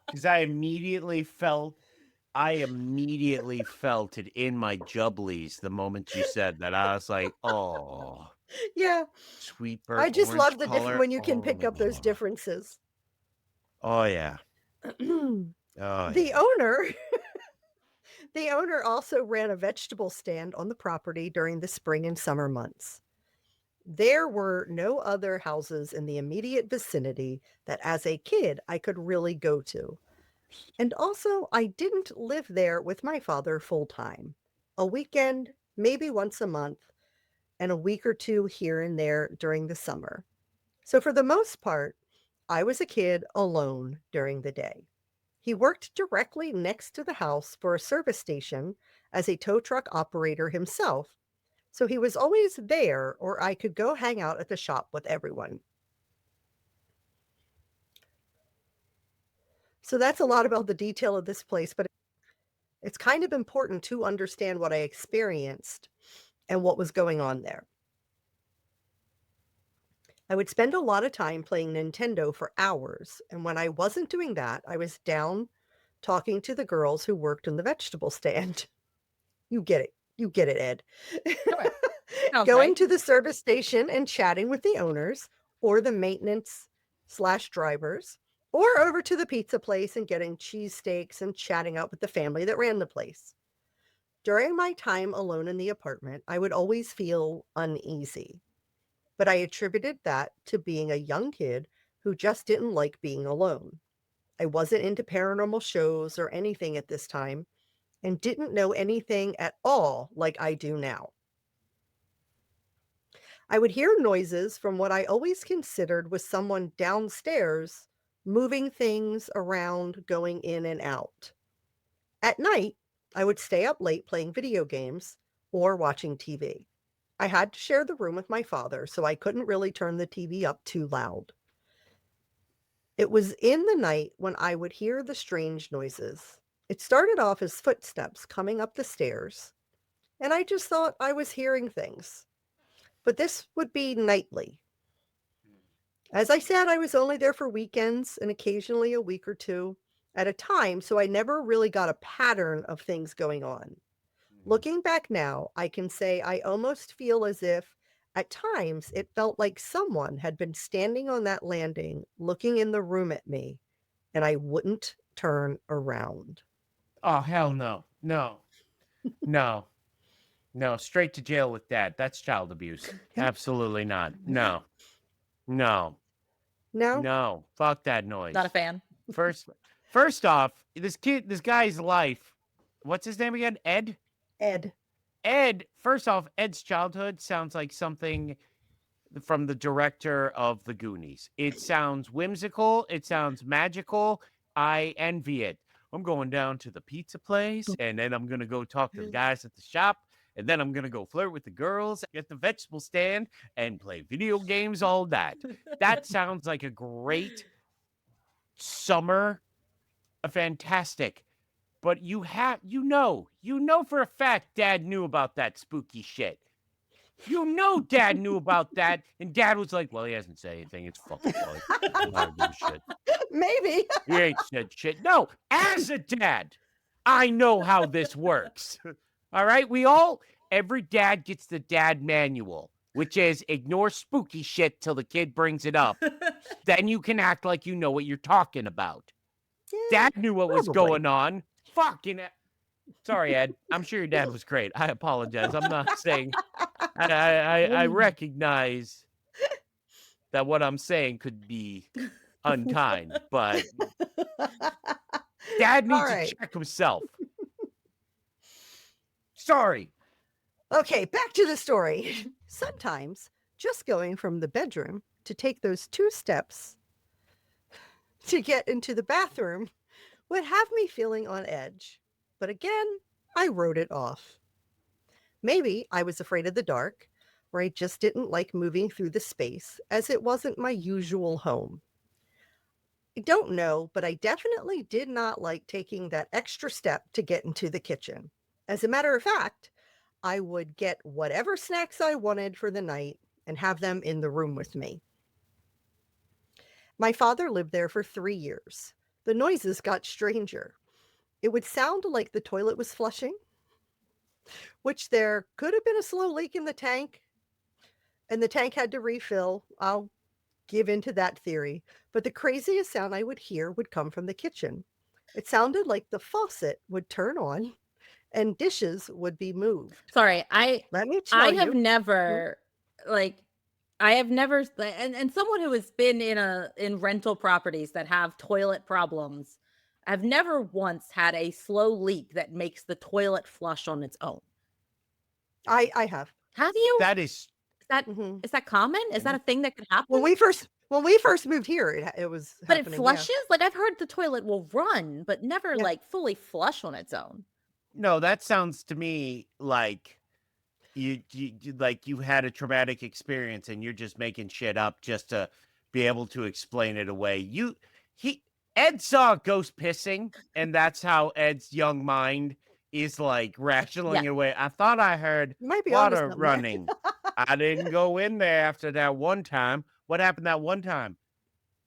Because I immediately felt it in my jubblies the moment you said that. I was like, oh. Yeah. Sweet bird. I just love the color. different when you can pick up those differences. Oh, yeah. The owner also ran a vegetable stand on the property during the spring and summer months. There were no other houses in the immediate vicinity that as a kid I could really go to. And also, I didn't live there with my father full time. A weekend, maybe once a month, and a week or two here and there during the summer. So for the most part, I was a kid alone during the day. He worked directly next to the house for a service station as a tow truck operator himself. So he was always there, or I could go hang out at the shop with everyone. So that's a lot about the detail of this place, but it's kind of important to understand what I experienced and what was going on there. I would spend a lot of time playing Nintendo for hours, and when I wasn't doing that, I was down talking to the girls who worked in the vegetable stand. You get it, Ed. Sounds Going right. to the service station and chatting with the owners or the maintenance slash drivers, or over to the pizza place and getting cheesesteaks and chatting out with the family that ran the place. During my time alone in the apartment, I would always feel uneasy, but I attributed that to being a young kid who just didn't like being alone. I wasn't into paranormal shows or anything at this time and didn't know anything at all like I do now. I would hear noises from what I always considered was someone downstairs moving things around, going in and out. At night, I would stay up late playing video games or watching TV. I had to share the room with my father, so I couldn't really turn the TV up too loud. It was in the night when I would hear the strange noises. It started off as footsteps coming up the stairs, and I just thought I was hearing things. But this would be nightly. As I said, I was only there for weekends and occasionally a week or two at a time, so I never really got a pattern of things going on. Looking back now, I can say I almost feel as if at times it felt like someone had been standing on that landing looking in the room at me, and I wouldn't turn around. Oh, hell no. No. No. No. Straight to jail with that. That's child abuse. Absolutely not. No. No. No? No. Fuck that noise. Not a fan. First off, this guy's life. What's his name again? Ed? Ed. First off, Ed's childhood sounds like something from the director of The Goonies. It sounds whimsical. It sounds magical. I envy it. I'm going down to the pizza place, and then I'm going to go talk to the guys at the shop, and then I'm going to go flirt with the girls at the vegetable stand and play video games all night. That sounds like a great summer. Fantastic. But you know for a fact Dad knew about that spooky shit. You know Dad knew about that, and Dad was like, well, he hasn't said anything. It's fucking funny. I don't give a shit. Maybe. He ain't said shit. No, as a dad, I know how this works. All right? Every dad gets the dad manual, which is ignore spooky shit till the kid brings it up. Then you can act like you know what you're talking about. Yeah, Dad knew what was probably. going on. Fucking sorry, Ed. I'm sure your dad was great. I apologize. I'm not saying I recognize that what I'm saying could be unkind, but Dad needs to check himself. Sorry. Okay, back to the story. Sometimes just going from the bedroom to take those 2 steps to get into the bathroom would have me feeling on edge. But again, I wrote it off. Maybe I was afraid of the dark, or I just didn't like moving through the space as it wasn't my usual home. I don't know, but I definitely did not like taking that extra step to get into the kitchen. As a matter of fact, I would get whatever snacks I wanted for the night and have them in the room with me. My father lived there for 3 years. The noises got stranger. It would sound like the toilet was flushing, which there could have been a slow leak in the tank, and the tank had to refill. I'll give into that theory. But the craziest sound I would hear would come from the kitchen. It sounded like the faucet would turn on and dishes would be moved. Sorry, Let me tell I you. have never and someone who has been in rental properties that have toilet problems, I've never once had a slow leak that makes the toilet flush on its own. I have. Have you? That is Is that common? Is that a thing that could happen? When we first moved here, it was But happening, it flushes? Like I've heard the toilet will run, but never like fully flush on its own. no, that sounds to me like you like you had a traumatic experience and you're just making shit up just to be able to explain it away. Ed saw a ghost pissing, and that's how Ed's young mind is like rationing away. I thought I heard Might be onto water something there. running. I didn't go in there after that one time. What happened that one time?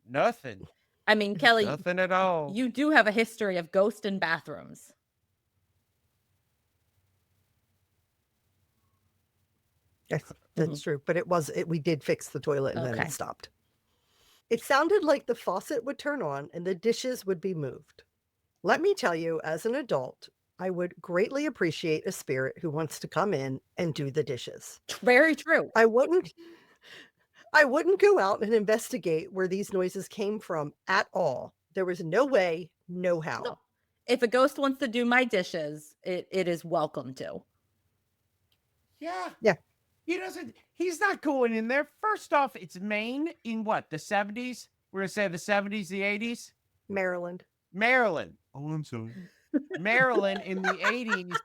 Nothing. I mean, Kelly, Nothing at all. you do have a history of ghost in bathrooms. Yes, that's true. But we did fix the toilet and then Okay. it stopped. It sounded like the faucet would turn on and the dishes would be moved. Let me tell you, as an adult, I would greatly appreciate a spirit who wants to come in and do the dishes. Very true. I wouldn't go out and investigate where these noises came from at all. There was no way, no how. No. If a ghost wants to do my dishes, it is welcome to. Yeah. Yeah. He's not going in there. First off, it's Maine in what, the 70s? We're going to say the 70s, the 80s? Maryland. Oh, I'm sorry. Maryland in the 80s,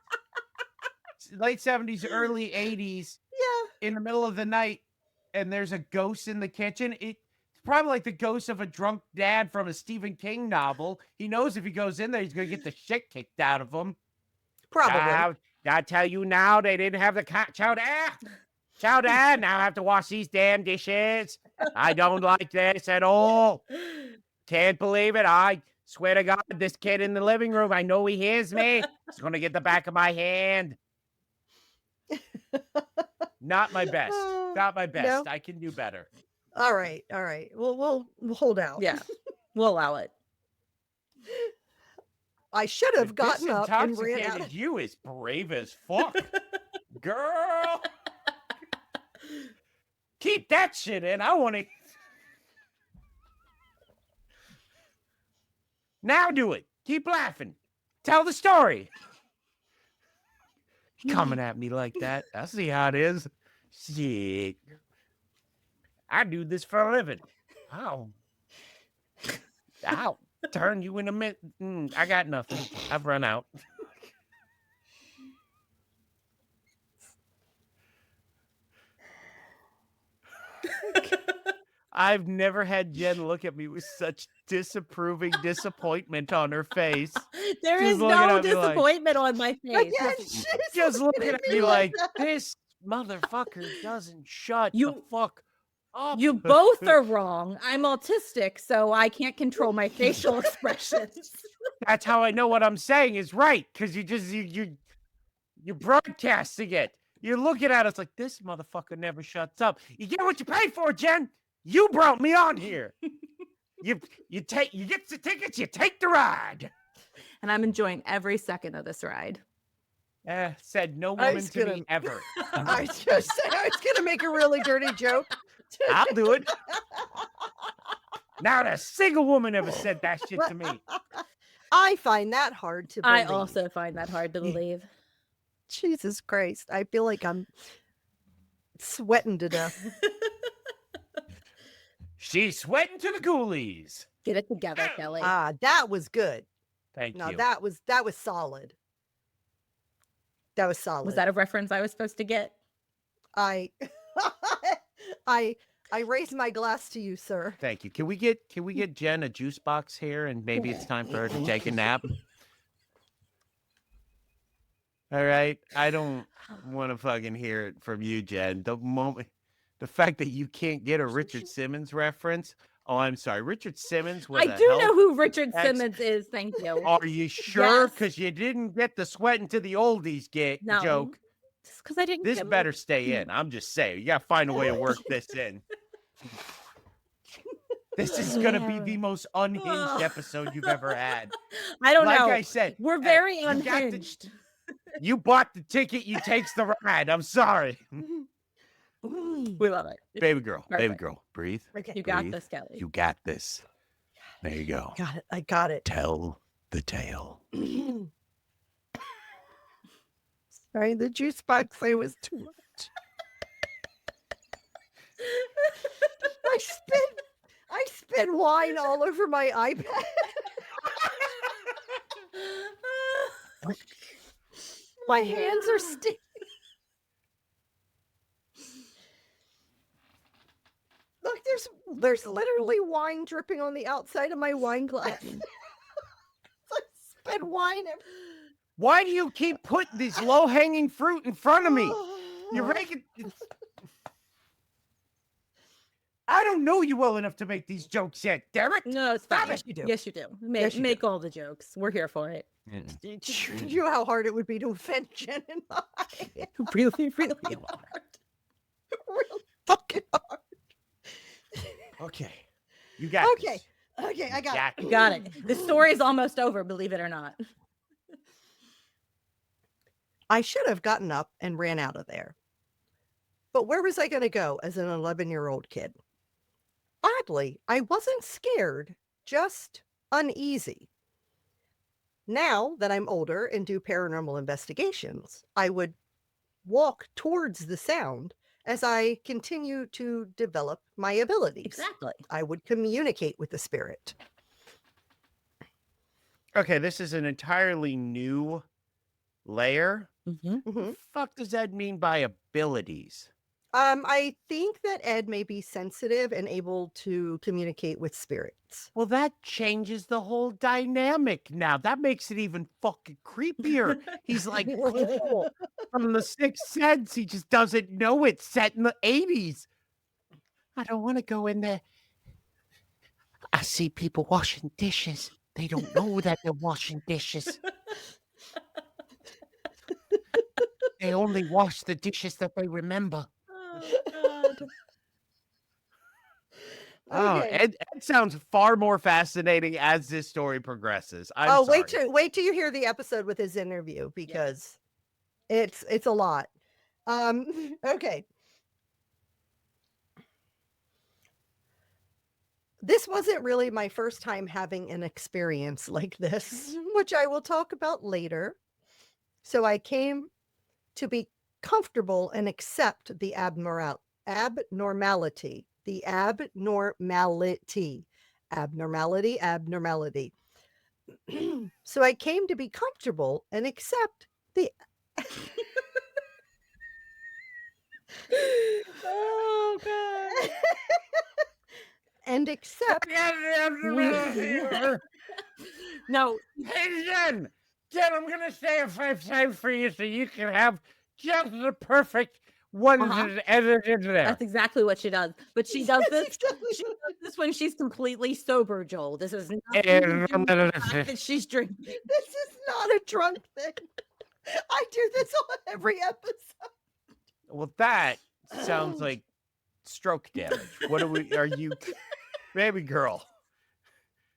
late 70s, early 80s, Yeah. in the middle of the night, and there's a ghost in the kitchen. It's probably like the ghost of a drunk dad from a Stephen King novel. He knows if he goes in there, he's going to get the shit kicked out of him. Probably. I tell you now, they didn't have the chowder. Now I have to wash these damn dishes. I don't like this at all. Can't believe it. I swear to God, this kid in the living room, I know he hears me. He's going to get the back of my hand. Not my best. Not my best. No? I can do better. All right. We'll hold out. Yeah. We'll allow it. I should have gotten up and ran out. Disintoxicated you is brave as fuck. Girl. Keep that shit in. I want to. Now do it. Keep laughing. Tell the story. Coming at me like that. I see how it is. Shit. I do this for a living. I'll turn you in a minute. I got nothing. I've run out. I've never had Jen look at me with such disapproving disappointment on her face. There She's is looking no at me like- disappointment on my face. Again, she's Just looking at me like, that. this motherfucker doesn't shut the You- fuck up. You both are wrong. I'm autistic, so I can't control my facial expressions. That's how I know what I'm saying is right, because you're broadcasting it. You're looking at us like, this motherfucker never shuts up. You get what you paid for, Jen. You brought me on here. You get the tickets, you take the ride. And I'm enjoying every second of this ride. Said no I woman was to gonna- me ever. I just said I was going to make a really dirty joke. I'll do it. Not a single woman ever said that shit to me. I find that hard to believe. I also find that hard to believe. Jesus Christ. I feel like I'm sweating to death. She's sweating to the coolies. Get it together, Kelly. That was good. Thank No, you. that was solid. That was solid. Was that a reference I was supposed to get? I raise my glass to you, sir. Thank you. Can we get Jen a juice box here, and maybe it's time for her to take a nap? All right. I don't want to fucking hear it from you, Jen. The fact that you can't get a Richard Simmons reference. Oh, I'm sorry. Richard Simmons was I do know who Richard Simmons is. Thank you. Are you sure? Yes. Because you didn't get the sweating to the oldies No. joke. Just because I didn't This get better stay in. I'm just saying. You got to find a way to work this in. This is going to be the most unhinged episode you've ever had. I don't Like know. I said, We're very you got the- unhinged. You bought the ticket, you takes the ride. I'm sorry. We love it. Baby girl, Perfect. breathe. Okay. You got breathe. this, Kelly. You got this. There you go. Got it. I got it. Tell the tale. Sorry, the juice box say was too much. I spit wine all over my iPad. My hands are sticky. Look, there's literally wine dripping on the outside of my wine glass. I spit wine. Why do you keep putting this low-hanging fruit in front of me? You're making... I don't know you well enough to make these jokes yet, Derek. No, it's Stop fine. it. You do. Yes, you do. Yes, you Make all the jokes. We're here for it. You know how hard it would be to offend Jen and I. Really, really hard. Okay. You got Okay. this. Okay, I got it. You got it. The story's almost over, believe it or not. I should have gotten up and ran out of there. But where was I going to go as an 11-year-old kid? Oddly, I wasn't scared, just uneasy. Now that I'm older and do paranormal investigations, I would walk towards the sound as I continue to develop my abilities. Exactly. I would communicate with the spirit. Okay, this is an entirely new layer. Mm-hmm. Mhm. What the fuck does that mean by abilities? I think that Ed may be sensitive and able to communicate with spirits. Well, that changes the whole dynamic now. That makes it even fucking creepier. He's like cool from The Sixth Sense. He just doesn't know it's set in the 80s. I don't want to go in there. I see people washing dishes. They don't know that they're washing dishes. They only wash the dishes that they remember. Oh, God. Oh, Okay. Ed sounds far more fascinating as this story progresses. I'm Oh, sorry. wait till you hear the episode with his interview because it's a lot. Okay. This wasn't really my first time having an experience like this, which I will talk about later. So I came to be comfortable and accept the abnormality. The abnormality. Abnormality. So I came to be comfortable and accept the Oh, God. and accept No, Hey, Jen, I'm going to say it 5 times for you so you can have just the perfect one to edit into there. that's exactly what she does. But she does this. exactly She does this when she's completely sober, Joel. This is nothing And to do with the fact that she's drinking. This is not a drunk thing. I do this on every episode. Well, that sounds like stroke damage. Are you, baby girl?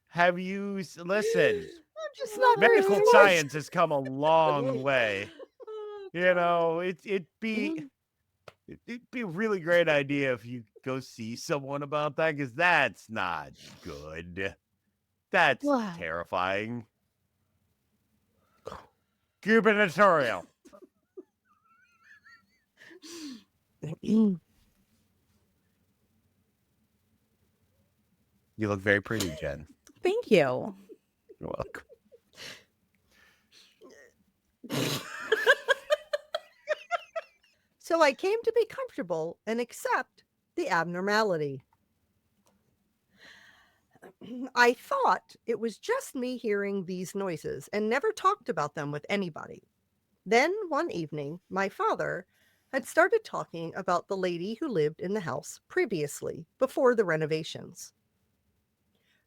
Have you, listen, I'm just not very medical smart. science has come a long way. Oh, You know, it'd be a really great idea if you go see someone about that, because that's not good. That's What? terrifying. Gubernatorial. You look very pretty, Jen. thank you. You're welcome. So I came to be comfortable and accept the abnormality. I thought it was just me hearing these noises and never talked about them with anybody. Then one evening, my father had started talking about the lady who lived in the house previously, before the renovations.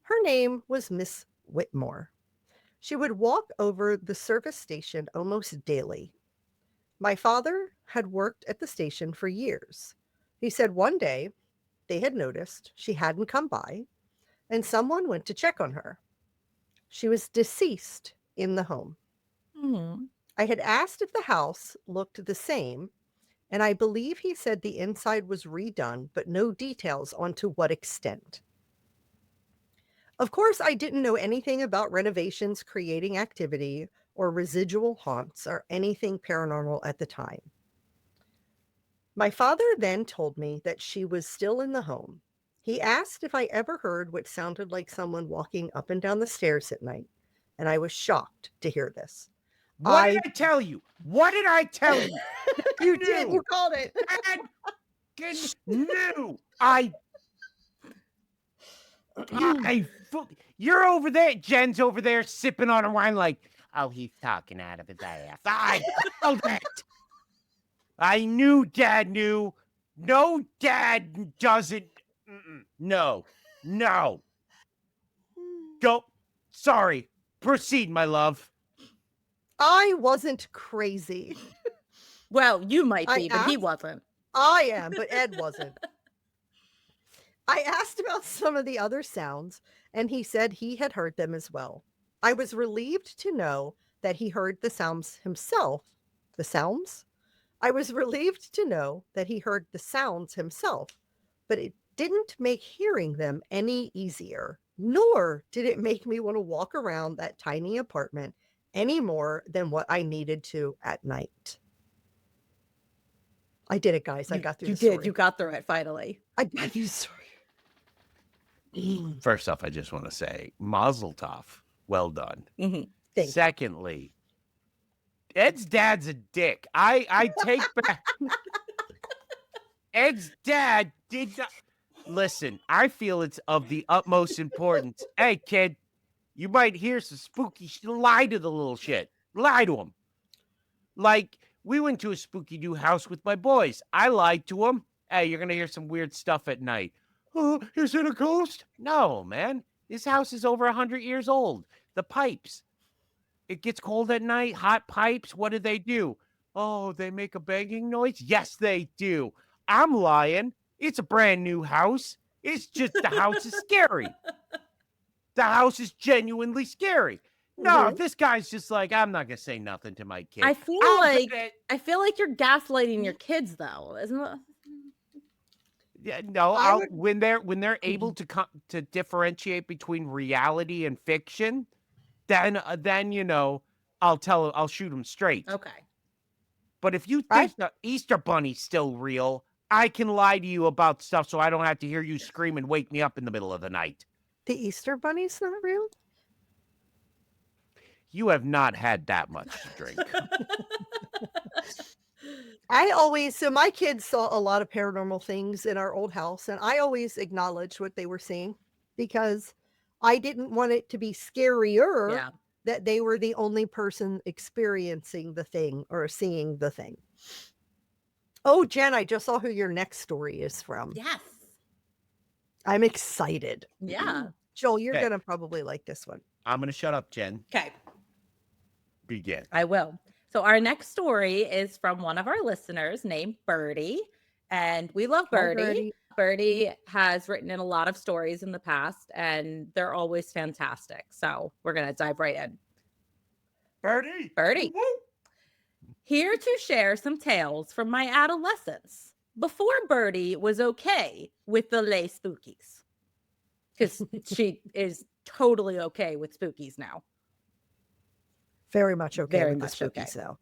Her name was Miss Whitmore. She would walk over the service station almost daily. My father had worked at the station for years. He said one day they had noticed she hadn't come by, and someone went to check on her. She was deceased in the home. Hmm. I had asked if the house looked the same, and I believe he said the inside was redone, but no details on to what extent. Of course, I didn't know anything about renovations creating activity or residual haunts or anything paranormal at the time. My father then told me that she was still in the home. He asked if I ever heard what sounded like someone walking up and down the stairs at night, and I was shocked to hear this. What did I tell you? What did I tell you? You did. You called it. No, you're over there. Jen's over there sipping on a wine like, oh, he's talking out of his ass. I called it. I knew Dad knew. No, Dad doesn't. No. Go. Sorry. Proceed, my love. I wasn't crazy. Well, you might I be, but he asked- wasn't. I am, but Ed wasn't. I asked about some of the other sounds, and he said he had heard them as well. I was relieved to know that he heard the sounds himself. The sounds? I was relieved to know that he heard the sounds himself, but it didn't make hearing them any easier, nor did it make me want to walk around that tiny apartment any more than what I needed to at night. I did it, guys. I got through the story. You got through it finally. I got through the story. First off, I just want to say, Mazel Tov. Well done. Thanks. Secondly, Ed's dad's a dick. I take back. Ed's dad did not. Listen, I feel it's of the utmost importance. Hey, kid, you might hear some spooky shit. Lie to the little shit. Lie to him. Like, we went to a spooky new house with my boys. I lied to him. Hey, you're going to hear some weird stuff at night. Oh, is it a ghost? No, man. This house is over 100 years old. The pipes. It gets cold at night. Hot pipes. What do? Oh, they make a banging noise? Yes, they do. I'm lying. It's a brand new house. It's just the house is scary. The house is genuinely scary. No, this guy's just like, I'm not gonna say nothing to my kid. I feel like you're gaslighting your kids, though, isn't it? Yeah, no. When they're able to differentiate between reality and fiction, then I'll shoot them straight. Okay. But if you think the Easter Bunny's still real, I can lie to you about stuff so I don't have to hear you scream and wake me up in the middle of the night. The Easter Bunny's not real? You have not had that much to drink. So my kids saw a lot of paranormal things in our old house, and I always acknowledged what they were seeing because I didn't want it to be scarier that they were the only person experiencing the thing or seeing the thing. Oh, Jen, I just saw who your next story is from. Yes. I'm excited. Yeah. Joel, you're going to probably like this one. I'm going to shut up, Jen. Okay. Begin. I will. So our next story is from one of our listeners named Birdie, and we love Birdie. Hi, Birdie. Birdie has written in a lot of stories in the past, and they're always fantastic. So we're going to dive right in. Birdie. Here to share some tales from my adolescence before Birdie was okay with the lay spookies. Because she is totally okay with spookies now. Very much okay Very with much the okay. spookies, though.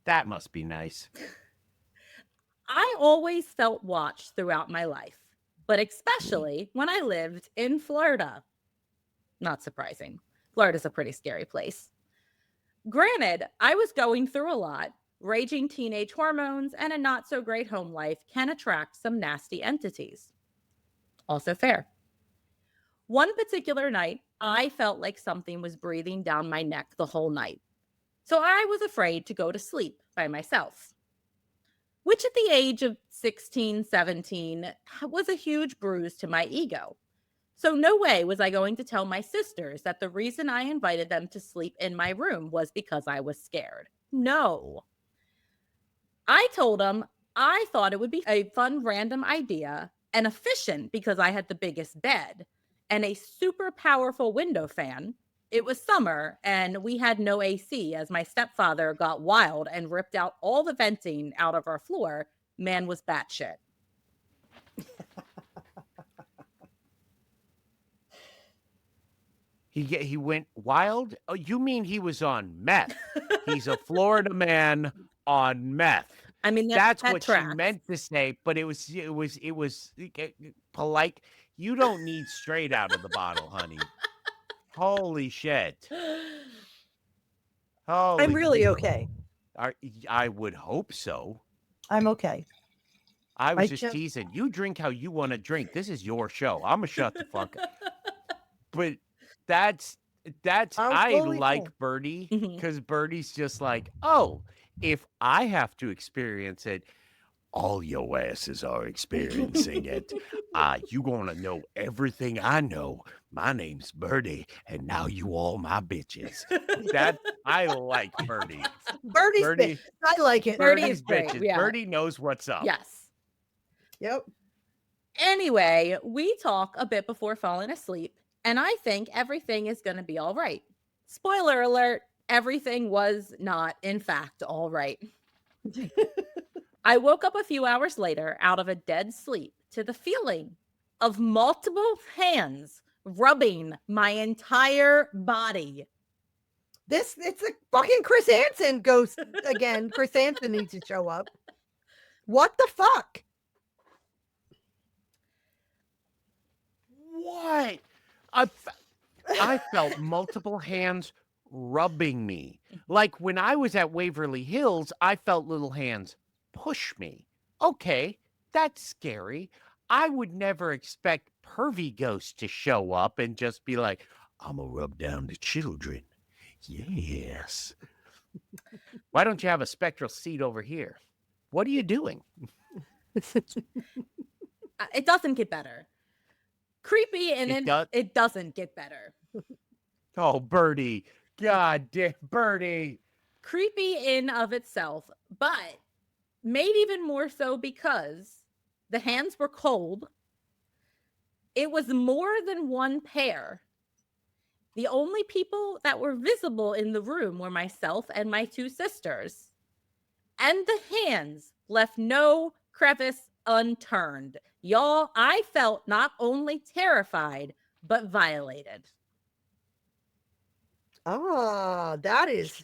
That must be nice. I always felt watched throughout my life, but especially when I lived in Florida. Not surprising. Florida's a pretty scary place. Granted, I was going through a lot. Raging teenage hormones and a not so great home life can attract some nasty entities. Also fair. One particular night, I felt like something was breathing down my neck the whole night. So I was afraid to go to sleep by myself, which at the age of 16, 17 was a huge bruise to my ego. So no way was I going to tell my sisters that the reason I invited them to sleep in my room was because I was scared. No. I told them I thought it would be a fun random idea and efficient because I had the biggest bed and a super powerful window fan. It was summer and we had no AC as my stepfather got wild and ripped out all the venting out of our floor. Man was batshit. He went wild? Oh, you mean he was on meth? He's a Florida man on meth. I mean, that's that what tracks. She meant to say, but it was polite. You don't need straight out of the bottle, honey. Holy shit. I'm really okay. I would hope so. I'm okay. I was just teasing. You drink how you want to drink. This is your show. I'm gonna shut the fuck up. But that's I like Birdie because Birdie's just like, oh, if I have to experience it, all your asses are experiencing it. You gonna know everything I know. My name's Birdie, and now you all my bitches. That I like Birdie. Birdie. I like it. Birdie's great. bitches. Yeah. Birdie knows what's up. Yes. Yep. Anyway, we talk a bit before falling asleep, and I think everything is going to be all right. Spoiler alert, everything was not, in fact, all right. I woke up a few hours later out of a dead sleep to the feeling of multiple hands rubbing my entire body. It's a fucking Chris Hansen ghost again. Chris Hansen needs to show up. What the fuck? What? I felt multiple hands rubbing me. Like when I was at Waverly Hills, I felt little hands push me. Okay, that's scary. I would never expect pervy ghosts to show up and just be like, I'm gonna rub down the children. Yes. Why don't you have a spectral seat over here? What are you doing? It doesn't get better. Creepy, and it doesn't get better. Oh, Birdie. God damn, Birdie. Creepy in of itself, but made even more so because the hands were cold. It was more than one pair. The only people that were visible in the room were myself and my two sisters. And the hands left no crevice unturned. Y'all, I felt not only terrified, but violated. Ah, that is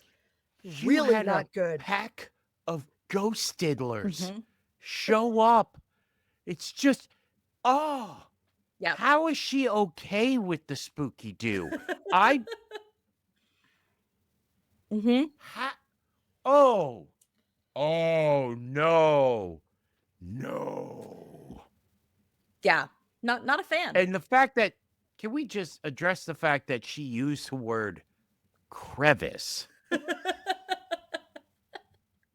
You really had not a good. pack of ghost diddlers show up. It's just, oh, yeah. How is she okay with the spooky do? Oh no. Yeah, not a fan. And the fact that, can we just address the fact that she used the word crevice?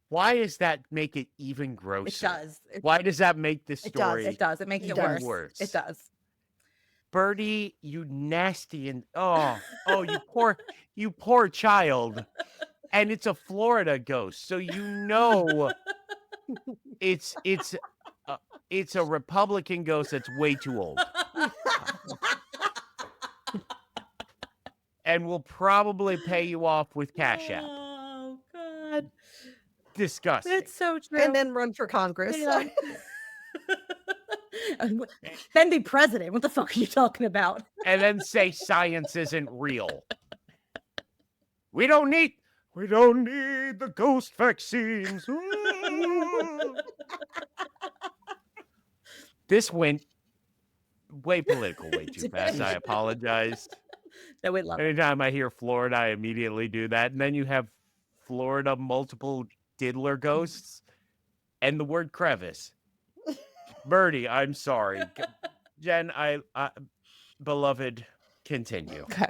Why does that make it even grosser? It does. Why does that make this story? It does. It makes it worse. It does. Birdie, you nasty and you poor child. And it's a Florida ghost, so you know it's a Republican ghost that's way too old. And will probably pay you off with Cash App. Oh, God. Disgusting. It's so true. And then run for Congress. Yeah. Then be president. What the fuck are you talking about? And then say science isn't real. We don't need the ghost vaccines. This went way political, way too fast. I apologize. No, we love Anytime I hear Florida, I immediately do that. And then you have Florida multiple diddler ghosts and the word crevice. Birdie, I'm sorry. Jen, I beloved, continue. Okay.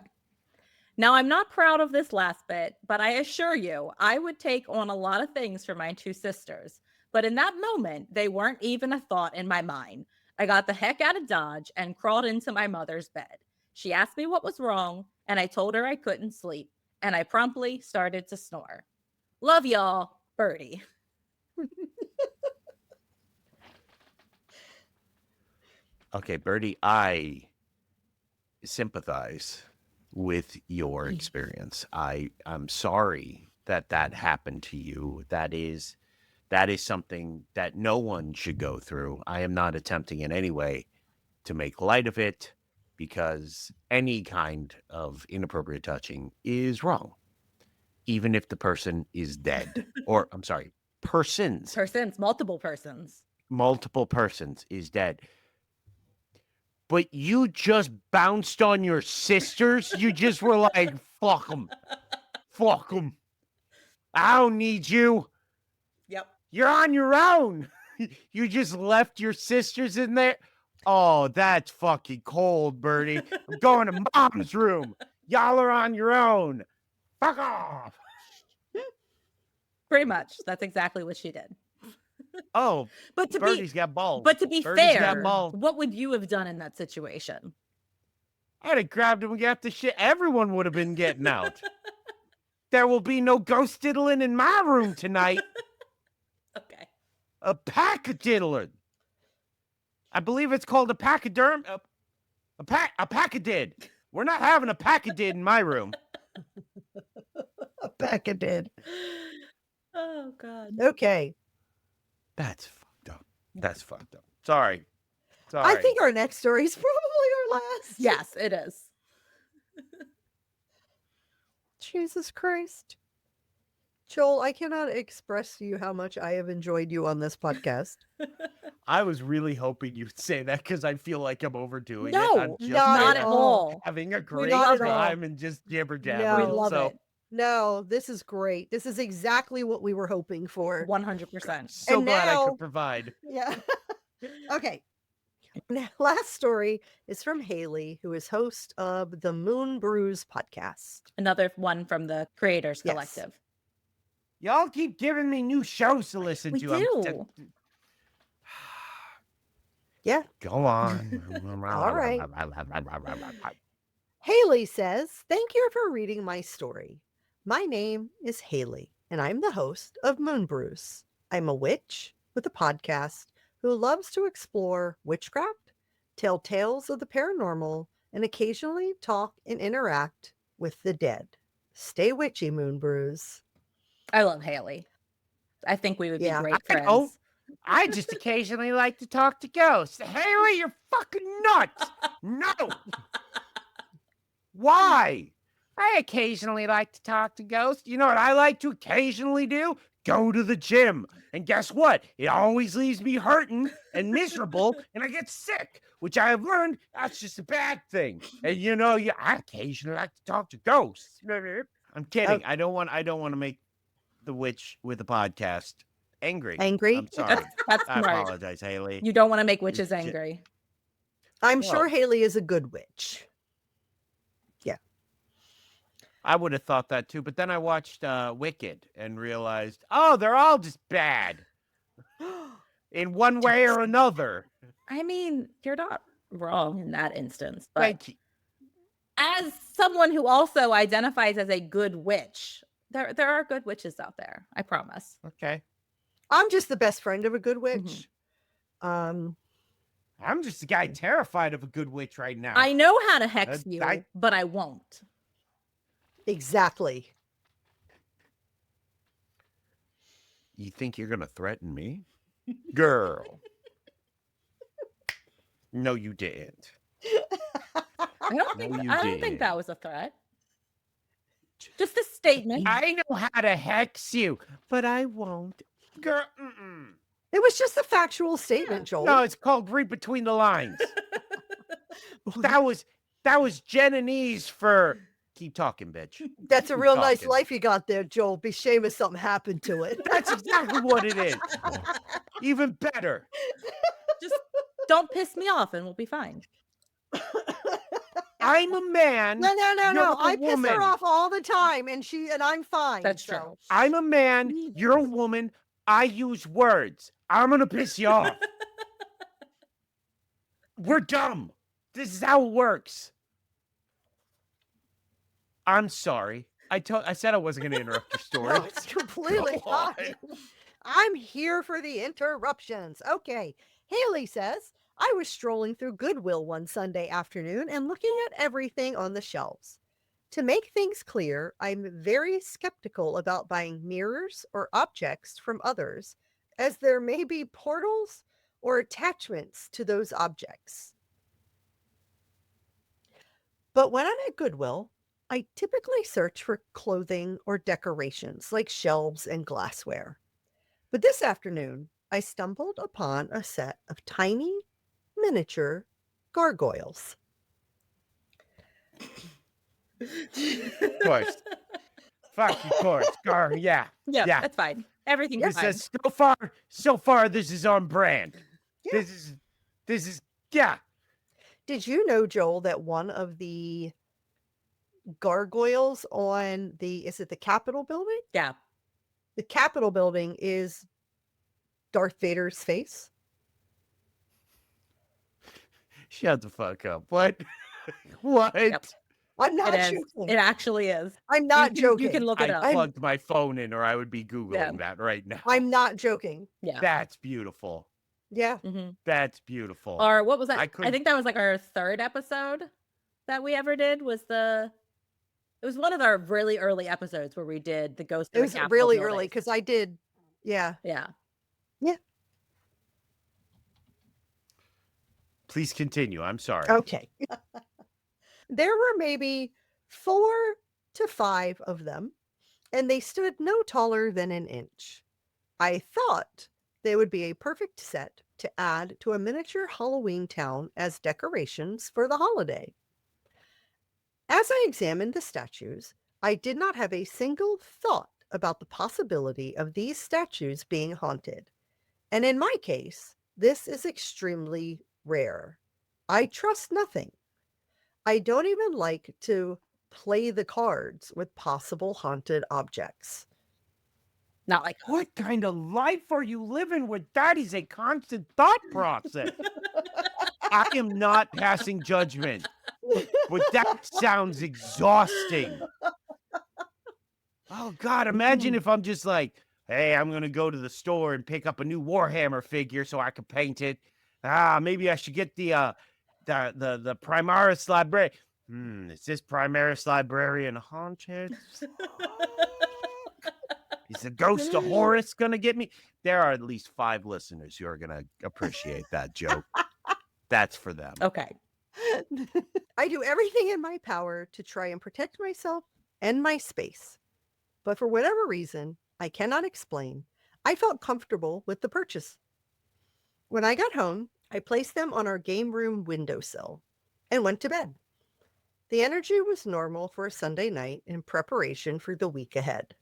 Now, I'm not proud of this last bit, but I assure you, I would take on a lot of things for my two sisters. But in that moment, they weren't even a thought in my mind. I got the heck out of Dodge and crawled into my mother's bed. She asked me what was wrong, and I told her I couldn't sleep, and I promptly started to snore. Love y'all, Birdie. Okay, Birdie, I sympathize with your experience. I'm sorry that happened to you. That is something that no one should go through. I am not attempting in any way to make light of it, because any kind of inappropriate touching is wrong, even if the person is dead. Or, I'm sorry, multiple persons is dead. But you just bounced on your sisters. You just were like, fuck them. I don't need you. Yep. You're on your own. You just left your sisters in there. Oh, that's fucking cold, Birdie. I'm going to Mom's room. Y'all are on your own. Fuck off. Pretty much. That's exactly what she did. Oh, but Birdie's got balls. But to be fair, what would you have done in that situation? I'd have grabbed him and got the shit. Everyone would have been getting out. There will be no ghost diddling in my room tonight. Okay. A pack of diddling. I believe it's called a pachyderm. A pachyderm. We're not having a pachyderm in my room. A pachyderm. Oh God. Okay. That's fucked up. That's fucked up. Sorry. I think our next story is probably our last. Yes, it is. Jesus Christ. Joel, I cannot express to you how much I have enjoyed you on this podcast. I was really hoping you'd say that because I feel like I'm overdoing it. No, I'm just not at all. having a great not at all. time and just jibber jabber. No. We love it. No, this is great. This is exactly what we were hoping for. 100%. So And glad I now- could provide. Yeah. Okay. Now, last story is from Haley, who is host of the Moon Brews podcast. Another one from the Creators Yes. Collective. Y'all keep giving me new shows to listen We to. do. Yeah. Go on. All right. Haley says, "Thank you for reading my story. My name is Haley, and I'm the host of Moon Brews. I'm a witch with a podcast who loves to explore witchcraft, tell tales of the paranormal, and occasionally talk and interact with the dead. Stay witchy, Moon Brews." I love Haley. I think we would be Yeah. great I friends. know. I just occasionally like to talk to ghosts. Haley, you're fucking nuts. No. Why? I occasionally like to talk to ghosts. You know what I like to occasionally do? Go to the gym. And guess what? It always leaves me hurting and miserable, and I get sick, which I have learned that's just a bad thing. And you know, I occasionally like to talk to ghosts. I'm kidding. I don't want to make the witch with the podcast angry. Angry? I'm sorry. That's I smart. apologize, Haley. You don't want to make witches It's ju- angry. I'm Well- sure Haley is a good witch. I would have thought that too, but then I watched Wicked and realized, oh, they're all just bad in one way or another. I mean, you're not wrong in that instance, but Thank you. as someone who also identifies as a good witch, there are good witches out there. I promise. Okay. I'm just the best friend of a good witch. I'm just a guy terrified of a good witch right now. I know how to hex you, I- but I won't. Exactly. You think you're going to threaten me? Girl. No, you didn't. I don't think No, you I don't think didn't. that was a threat. Just a statement. I know how to hex you, but I won't. Girl, It was just a factual statement, Joel. No, it's called read between the lines. that was Jenanese for keep talking, bitch. That's a real nice talking. life you got there, Joel. Be shame if something happened to it. That's exactly what it is. Even better. Just don't piss me off and we'll be fine. I'm a man. No. You're a I piss woman. her off all the time, and I'm fine. That's so. true. I'm a man. You're a woman. I use words. I'm gonna piss you off. We're dumb. This is how it works. I'm sorry. I said I wasn't gonna interrupt your story. No, it's completely Go on. fine. I'm here for the interruptions. Okay. Haley says, "I was strolling through Goodwill one Sunday afternoon and looking at everything on the shelves. To make things clear, I'm very skeptical about buying mirrors or objects from others, as there may be portals or attachments to those objects. But when I'm at Goodwill, I typically search for clothing or decorations like shelves and glassware. But this afternoon, I stumbled upon a set of tiny, miniature gargoyles." Of course. Fuck, of course. Yeah. Yeah, Yeah. that's fine. Everything's This fine. is so far, this is on brand. Yeah. This is, yeah. Did you know, Joel, that one of the gargoyles on is it the Capitol building? Yeah. The Capitol building is Darth Vader's face. Shut the fuck up. What? What? Yep. I'm not It is. joking. It actually is. I'm not you joking. can look it I up. plugged my phone in or I would be Googling Yeah. that right now. I'm not joking. Yeah. That's beautiful. Yeah. That's beautiful. Or what was that? I think that was like our 3rd episode that we ever did. It was one of our really early episodes where we did the ghost It of the was Capitol really buildings. early because I did. Yeah. Yeah. Yeah. Please continue. I'm sorry. Okay. There were maybe 4 to 5 of them, and they stood no taller than an inch. I thought they would be a perfect set to add to a miniature Halloween town as decorations for the holiday. As I examined the statues, I did not have a single thought about the possibility of these statues being haunted. And in my case, this is extremely rare. I trust nothing. I don't even like to play the cards with possible haunted objects. Not like What kind of life are you living where that is a constant thought process? I am not passing judgment, but that sounds exhausting. Oh, God, imagine if I'm just like, hey, I'm going to go to the store and pick up a new Warhammer figure so I can paint it. Maybe I should get the Primaris Librarian. Is this Primaris Librarian haunted? Is the ghost of Horus going to get me? There are at least 5 listeners who are going to appreciate that joke. That's for them. Okay. I do everything in my power to try and protect myself and my space. But for whatever reason, I cannot explain, I felt comfortable with the purchase. When I got home, I placed them on our game room windowsill and went to bed. The energy was normal for a Sunday night in preparation for the week ahead.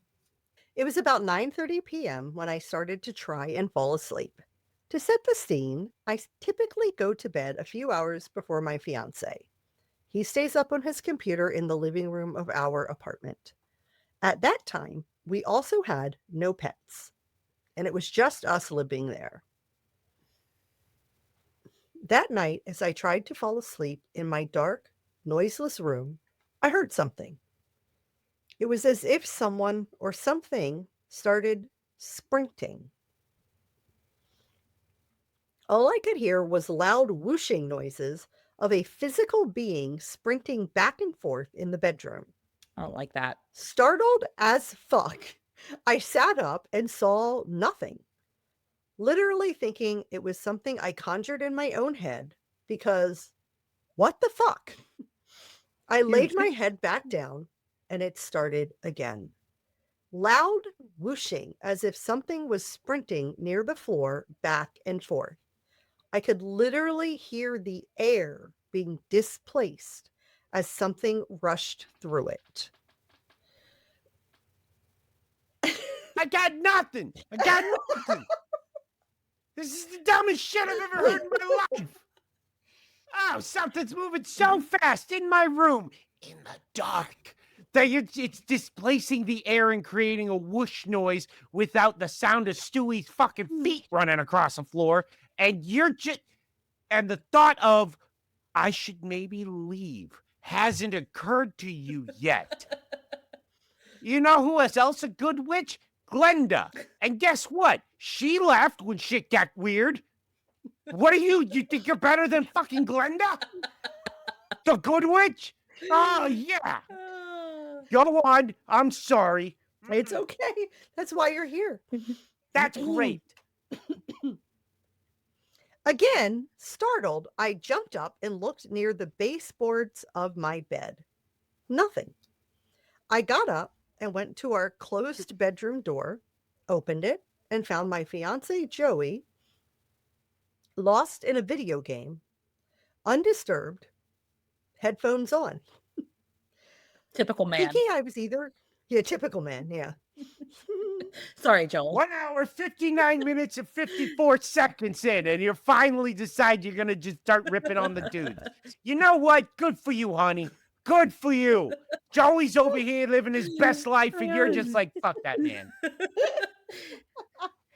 It was about 9:30 p.m. when I started to try and fall asleep. To set the scene, I typically go to bed a few hours before my fiancé. He stays up on his computer in the living room of our apartment. At that time, we also had no pets, and it was just us living there. That night, as I tried to fall asleep in my dark, noiseless room, I heard something. It was as if someone or something started sprinting. All I could hear was loud whooshing noises of a physical being sprinting back and forth in the bedroom. I don't like that. Startled as fuck, I sat up and saw nothing, literally thinking it was something I conjured in my own head because what the fuck? I laid my head back down and it started again. Loud whooshing as if something was sprinting near the floor back and forth. I could literally hear the air being displaced as something rushed through it. I got nothing. This is the dumbest shit I've ever heard in my life. Oh, something's moving so fast in my room, in the dark. It's displacing the air and creating a whoosh noise without the sound of Stewie's fucking feet running across the floor. And and the thought of, I should maybe leave hasn't occurred to you yet. You know who else a good witch? Glenda. And guess what? She left when shit got weird. What are you? You think you're better than fucking Glenda? The good witch? Oh, yeah. Go on. I'm sorry. It's okay. That's why you're here. That's great. Again, startled, I jumped up and looked near the baseboards of my bed. Nothing. I got up and went to our closed bedroom door, opened it, and found my fiancé, Joey, lost in a video game, undisturbed, headphones on. Typical man. Thinking I was typical man, yeah. Sorry, Joel. 1 hour, 59 minutes, and 54 seconds in, and you finally decide you're going to just start ripping on the dudes. You know what? Good for you, honey. Good for you. Joey's over here living his best life, and you're just like, fuck that man.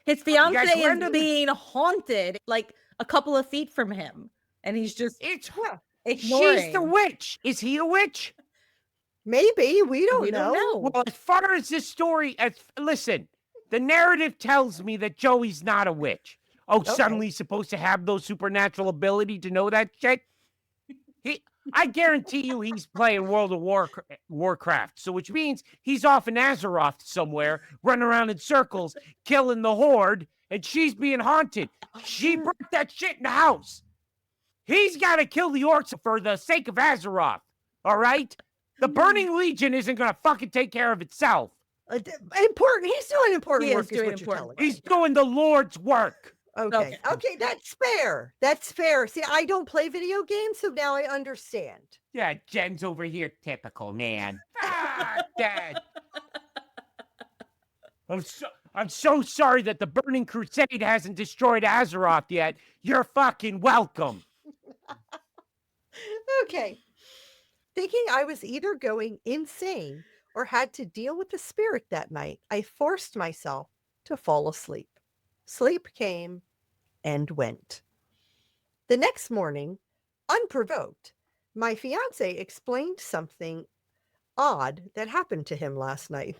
His fiance is being haunted like a couple of feet from him, and he's just ignoring. She's the witch. Is he a witch? Maybe. We don't know. Well, as far as this story, listen, the narrative tells me that Joey's not a witch. Oh, Okay. suddenly he's supposed to have those supernatural ability to know that shit? I guarantee you he's playing World of Warcraft. So which means he's off in Azeroth somewhere, running around in circles, killing the horde, and she's being haunted. She brought that shit in the house. He's got to kill the orcs for the sake of Azeroth. All right? The Burning Legion isn't going to fucking take care of itself. Important. He's doing important He work. is doing what you're telling important me. He's doing the Lord's work. Okay. Okay, that's fair. That's fair. See, I don't play video games, so now I understand. Yeah, Jen's over here, typical man. Ah, Dad. I'm so sorry that the Burning Crusade hasn't destroyed Azeroth yet. You're fucking welcome. Okay. Thinking I was either going insane or had to deal with the spirit that night, I forced myself to fall asleep. Sleep came and went. The next morning, unprovoked, my fiance explained something odd that happened to him last night.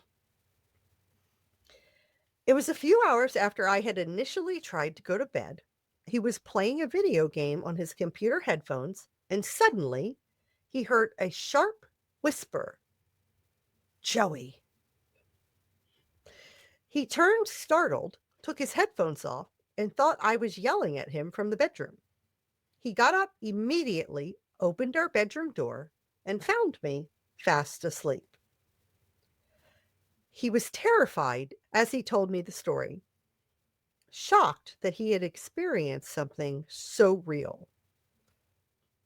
It was a few hours after I had initially tried to go to bed. He was playing a video game on his computer headphones, and suddenly he heard a sharp whisper, "Joey." He turned startled, took his headphones off, and thought I was yelling at him from the bedroom. He got up immediately, opened our bedroom door, and found me fast asleep. He was terrified as he told me the story, shocked that he had experienced something so real.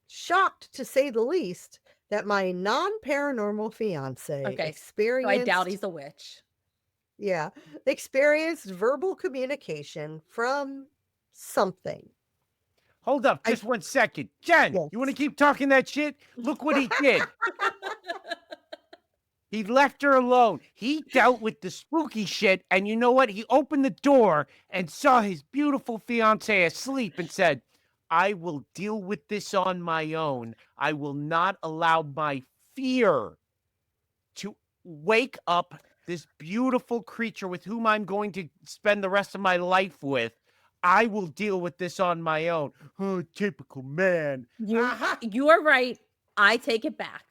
Shocked, to say the least, that my non-paranormal fiance Okay, experienced... So I doubt he's a witch. Yeah, experienced verbal communication from something. Hold up, just 1 second. Jen, Yes. you want to keep talking that shit? Look what he did. He left her alone. He dealt with the spooky shit, and you know what? He opened the door and saw his beautiful fiancée asleep and said, I will deal with this on my own. I will not allow my fear to wake up this beautiful creature with whom I'm going to spend the rest of my life with. I will deal with this on my own. Oh, typical man. You are right. I take it back.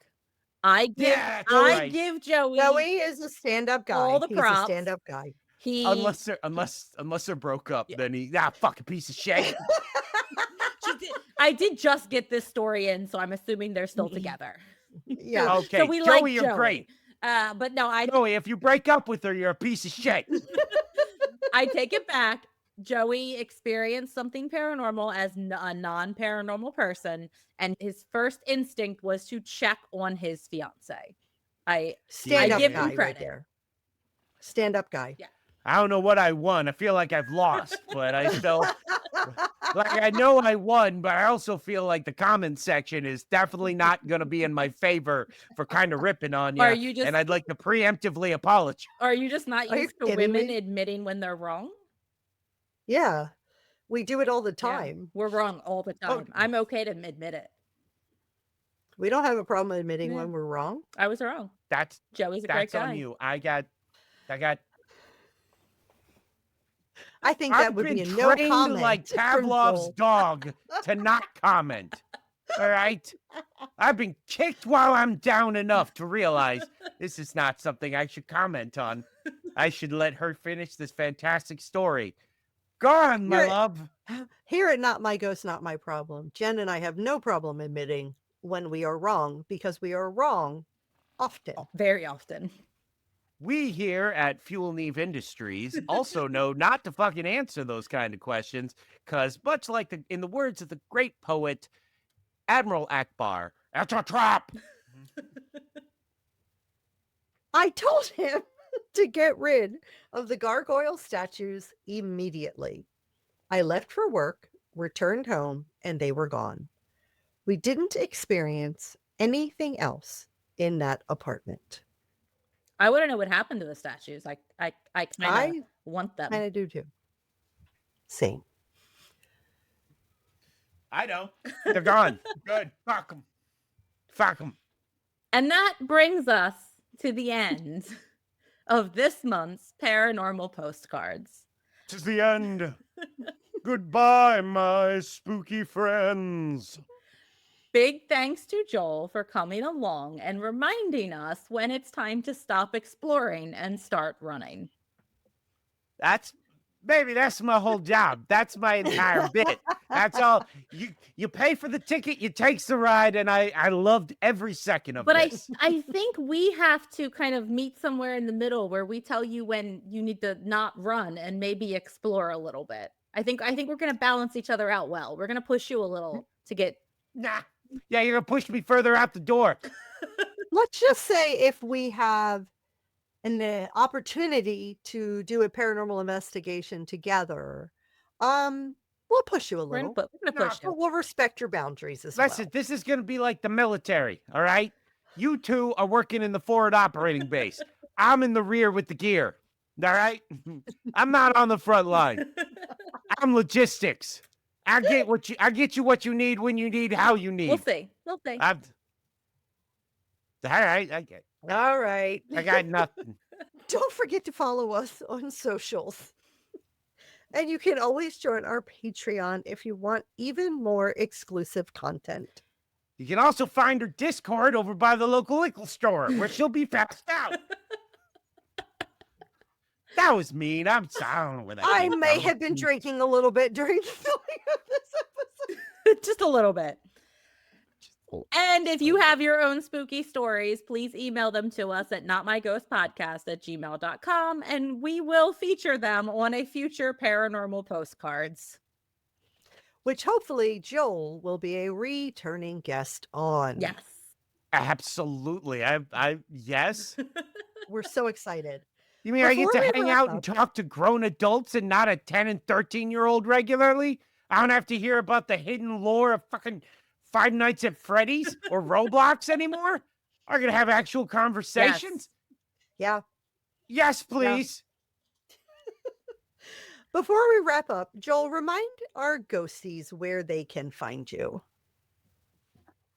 I give Joey. Joey is a stand-up guy. All the He's props. a stand-up guy. Unless they're broke up, then he fucking piece of shit. I did just get this story in, so I'm assuming they're still together. Yeah. Okay, So we Joey, like you're great. But no, Joey, if you break up with her, you're a piece of shit. I take it back. Joey experienced something paranormal as a non-paranormal person, and his first instinct was to check on his fiance. I Stand-up give guy him credit. right there. Stand-up guy. Yeah. I don't know what I won. I feel like I've lost, but I feel like I know I won, but I also feel like the comment section is definitely not going to be in my favor for kind of ripping on you. And I'd like to preemptively apologize. Are you just not Are you used to kidding women me? admitting when they're wrong? Yeah. We do it all the Yeah, time. we're wrong all the time. I'm okay to admit it. We don't have a problem admitting when we're wrong. I was wrong. Joey's a great guy. That's on you. I got I think that would be a no trained comment. like Pavlov's dog to not comment. All right? I've been kicked while I'm down enough to realize this is not something I should comment on. I should let her finish this fantastic story. Go on, my love. Here at Not My Ghost, Not My Problem, Jen and I have no problem admitting when we are wrong because we are wrong often. Very often. We here at FuelNeve Industries also know not to fucking answer those kind of questions because much like in the words of the great poet Admiral Akbar, it's a trap. I told him to get rid of the gargoyle statues immediately. I left for work, returned home, and they were gone. We didn't experience anything else in that apartment. I want to know what happened to the statues. I kind of want them. Kind of do too. Same. I know. They're gone. Good. Fuck them. Fuck them. And that brings us to the end of this month's Paranormal Postcards. To the end. Goodbye, my spooky friends. Big thanks to Joel for coming along and reminding us when it's time to stop exploring and start running. That's my whole job. That's my entire bit. That's all. You pay for the ticket, you takes the ride, and I loved every second of But this. I think we have to kind of meet somewhere in the middle where we tell you when you need to not run and maybe explore a little bit. I think we're gonna balance each other out well. We're gonna push you a little to get Nah. Yeah, you're gonna push me further out the door. Let's just say if we have an opportunity to do a paranormal investigation together, we'll push you a we're little. gonna push But you. we'll respect your boundaries as Listen, well. this is gonna be like the military, all right? You two are working in the forward operating base. I'm in the rear with the gear. All right? I'm not on the front line. I'm logistics. I get you what you need when you need how you need. We'll see. We'll see. All right, All right. I got nothing. Don't forget to follow us on socials. And you can always join our Patreon if you want even more exclusive content. You can also find her Discord over by the local liquor store where she'll be passed out. That was mean. I'm sorry. I don't know where that I came may from. have been drinking a little bit during the filming of this episode. Just a little bit. And if you have your own spooky stories, please email them to us at notmyghostpodcast@gmail.com, and we will feature them on a future paranormal postcards. Which hopefully Joel will be a returning guest on. Yes. Absolutely. Yes. We're so excited. You mean I get Before to we hang wrap out and up- talk to grown adults and not a 10 and 13-year-old regularly? I don't have to hear about the hidden lore of fucking Five Nights at Freddy's or Roblox anymore? Are going to have actual conversations? Yeah. Yes, please. Before we wrap up, Joel, remind our ghosties where they can find you.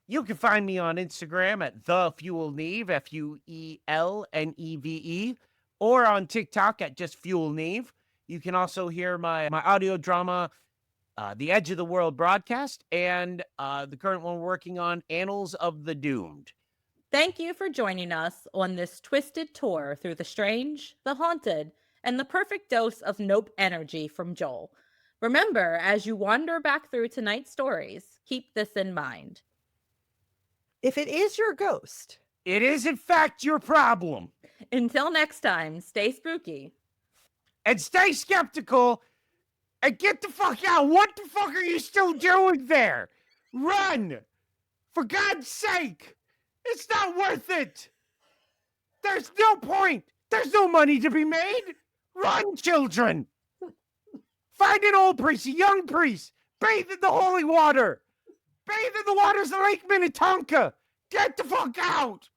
You can find me on Instagram at the FuelNeve, FuelNeve, or on TikTok at just FuelNeve. You can also hear my audio drama, The Edge of the World broadcast, and the current one we're working on, Annals of the Doomed. Thank you for joining us on this twisted tour through the strange, the haunted, and the perfect dose of nope energy from Joel. Remember, as you wander back through tonight's stories, keep this in mind. If it is your ghost, It is, in fact, your problem. Until next time, stay spooky. And stay skeptical and get the fuck out. What the fuck are you still doing there? Run! For God's sake! It's not worth it! There's no point! There's no money to be made! Run, children! Find an old priest, a young priest! Bathe in the holy water! Bathe in the waters of Lake Minnetonka! Get the fuck out!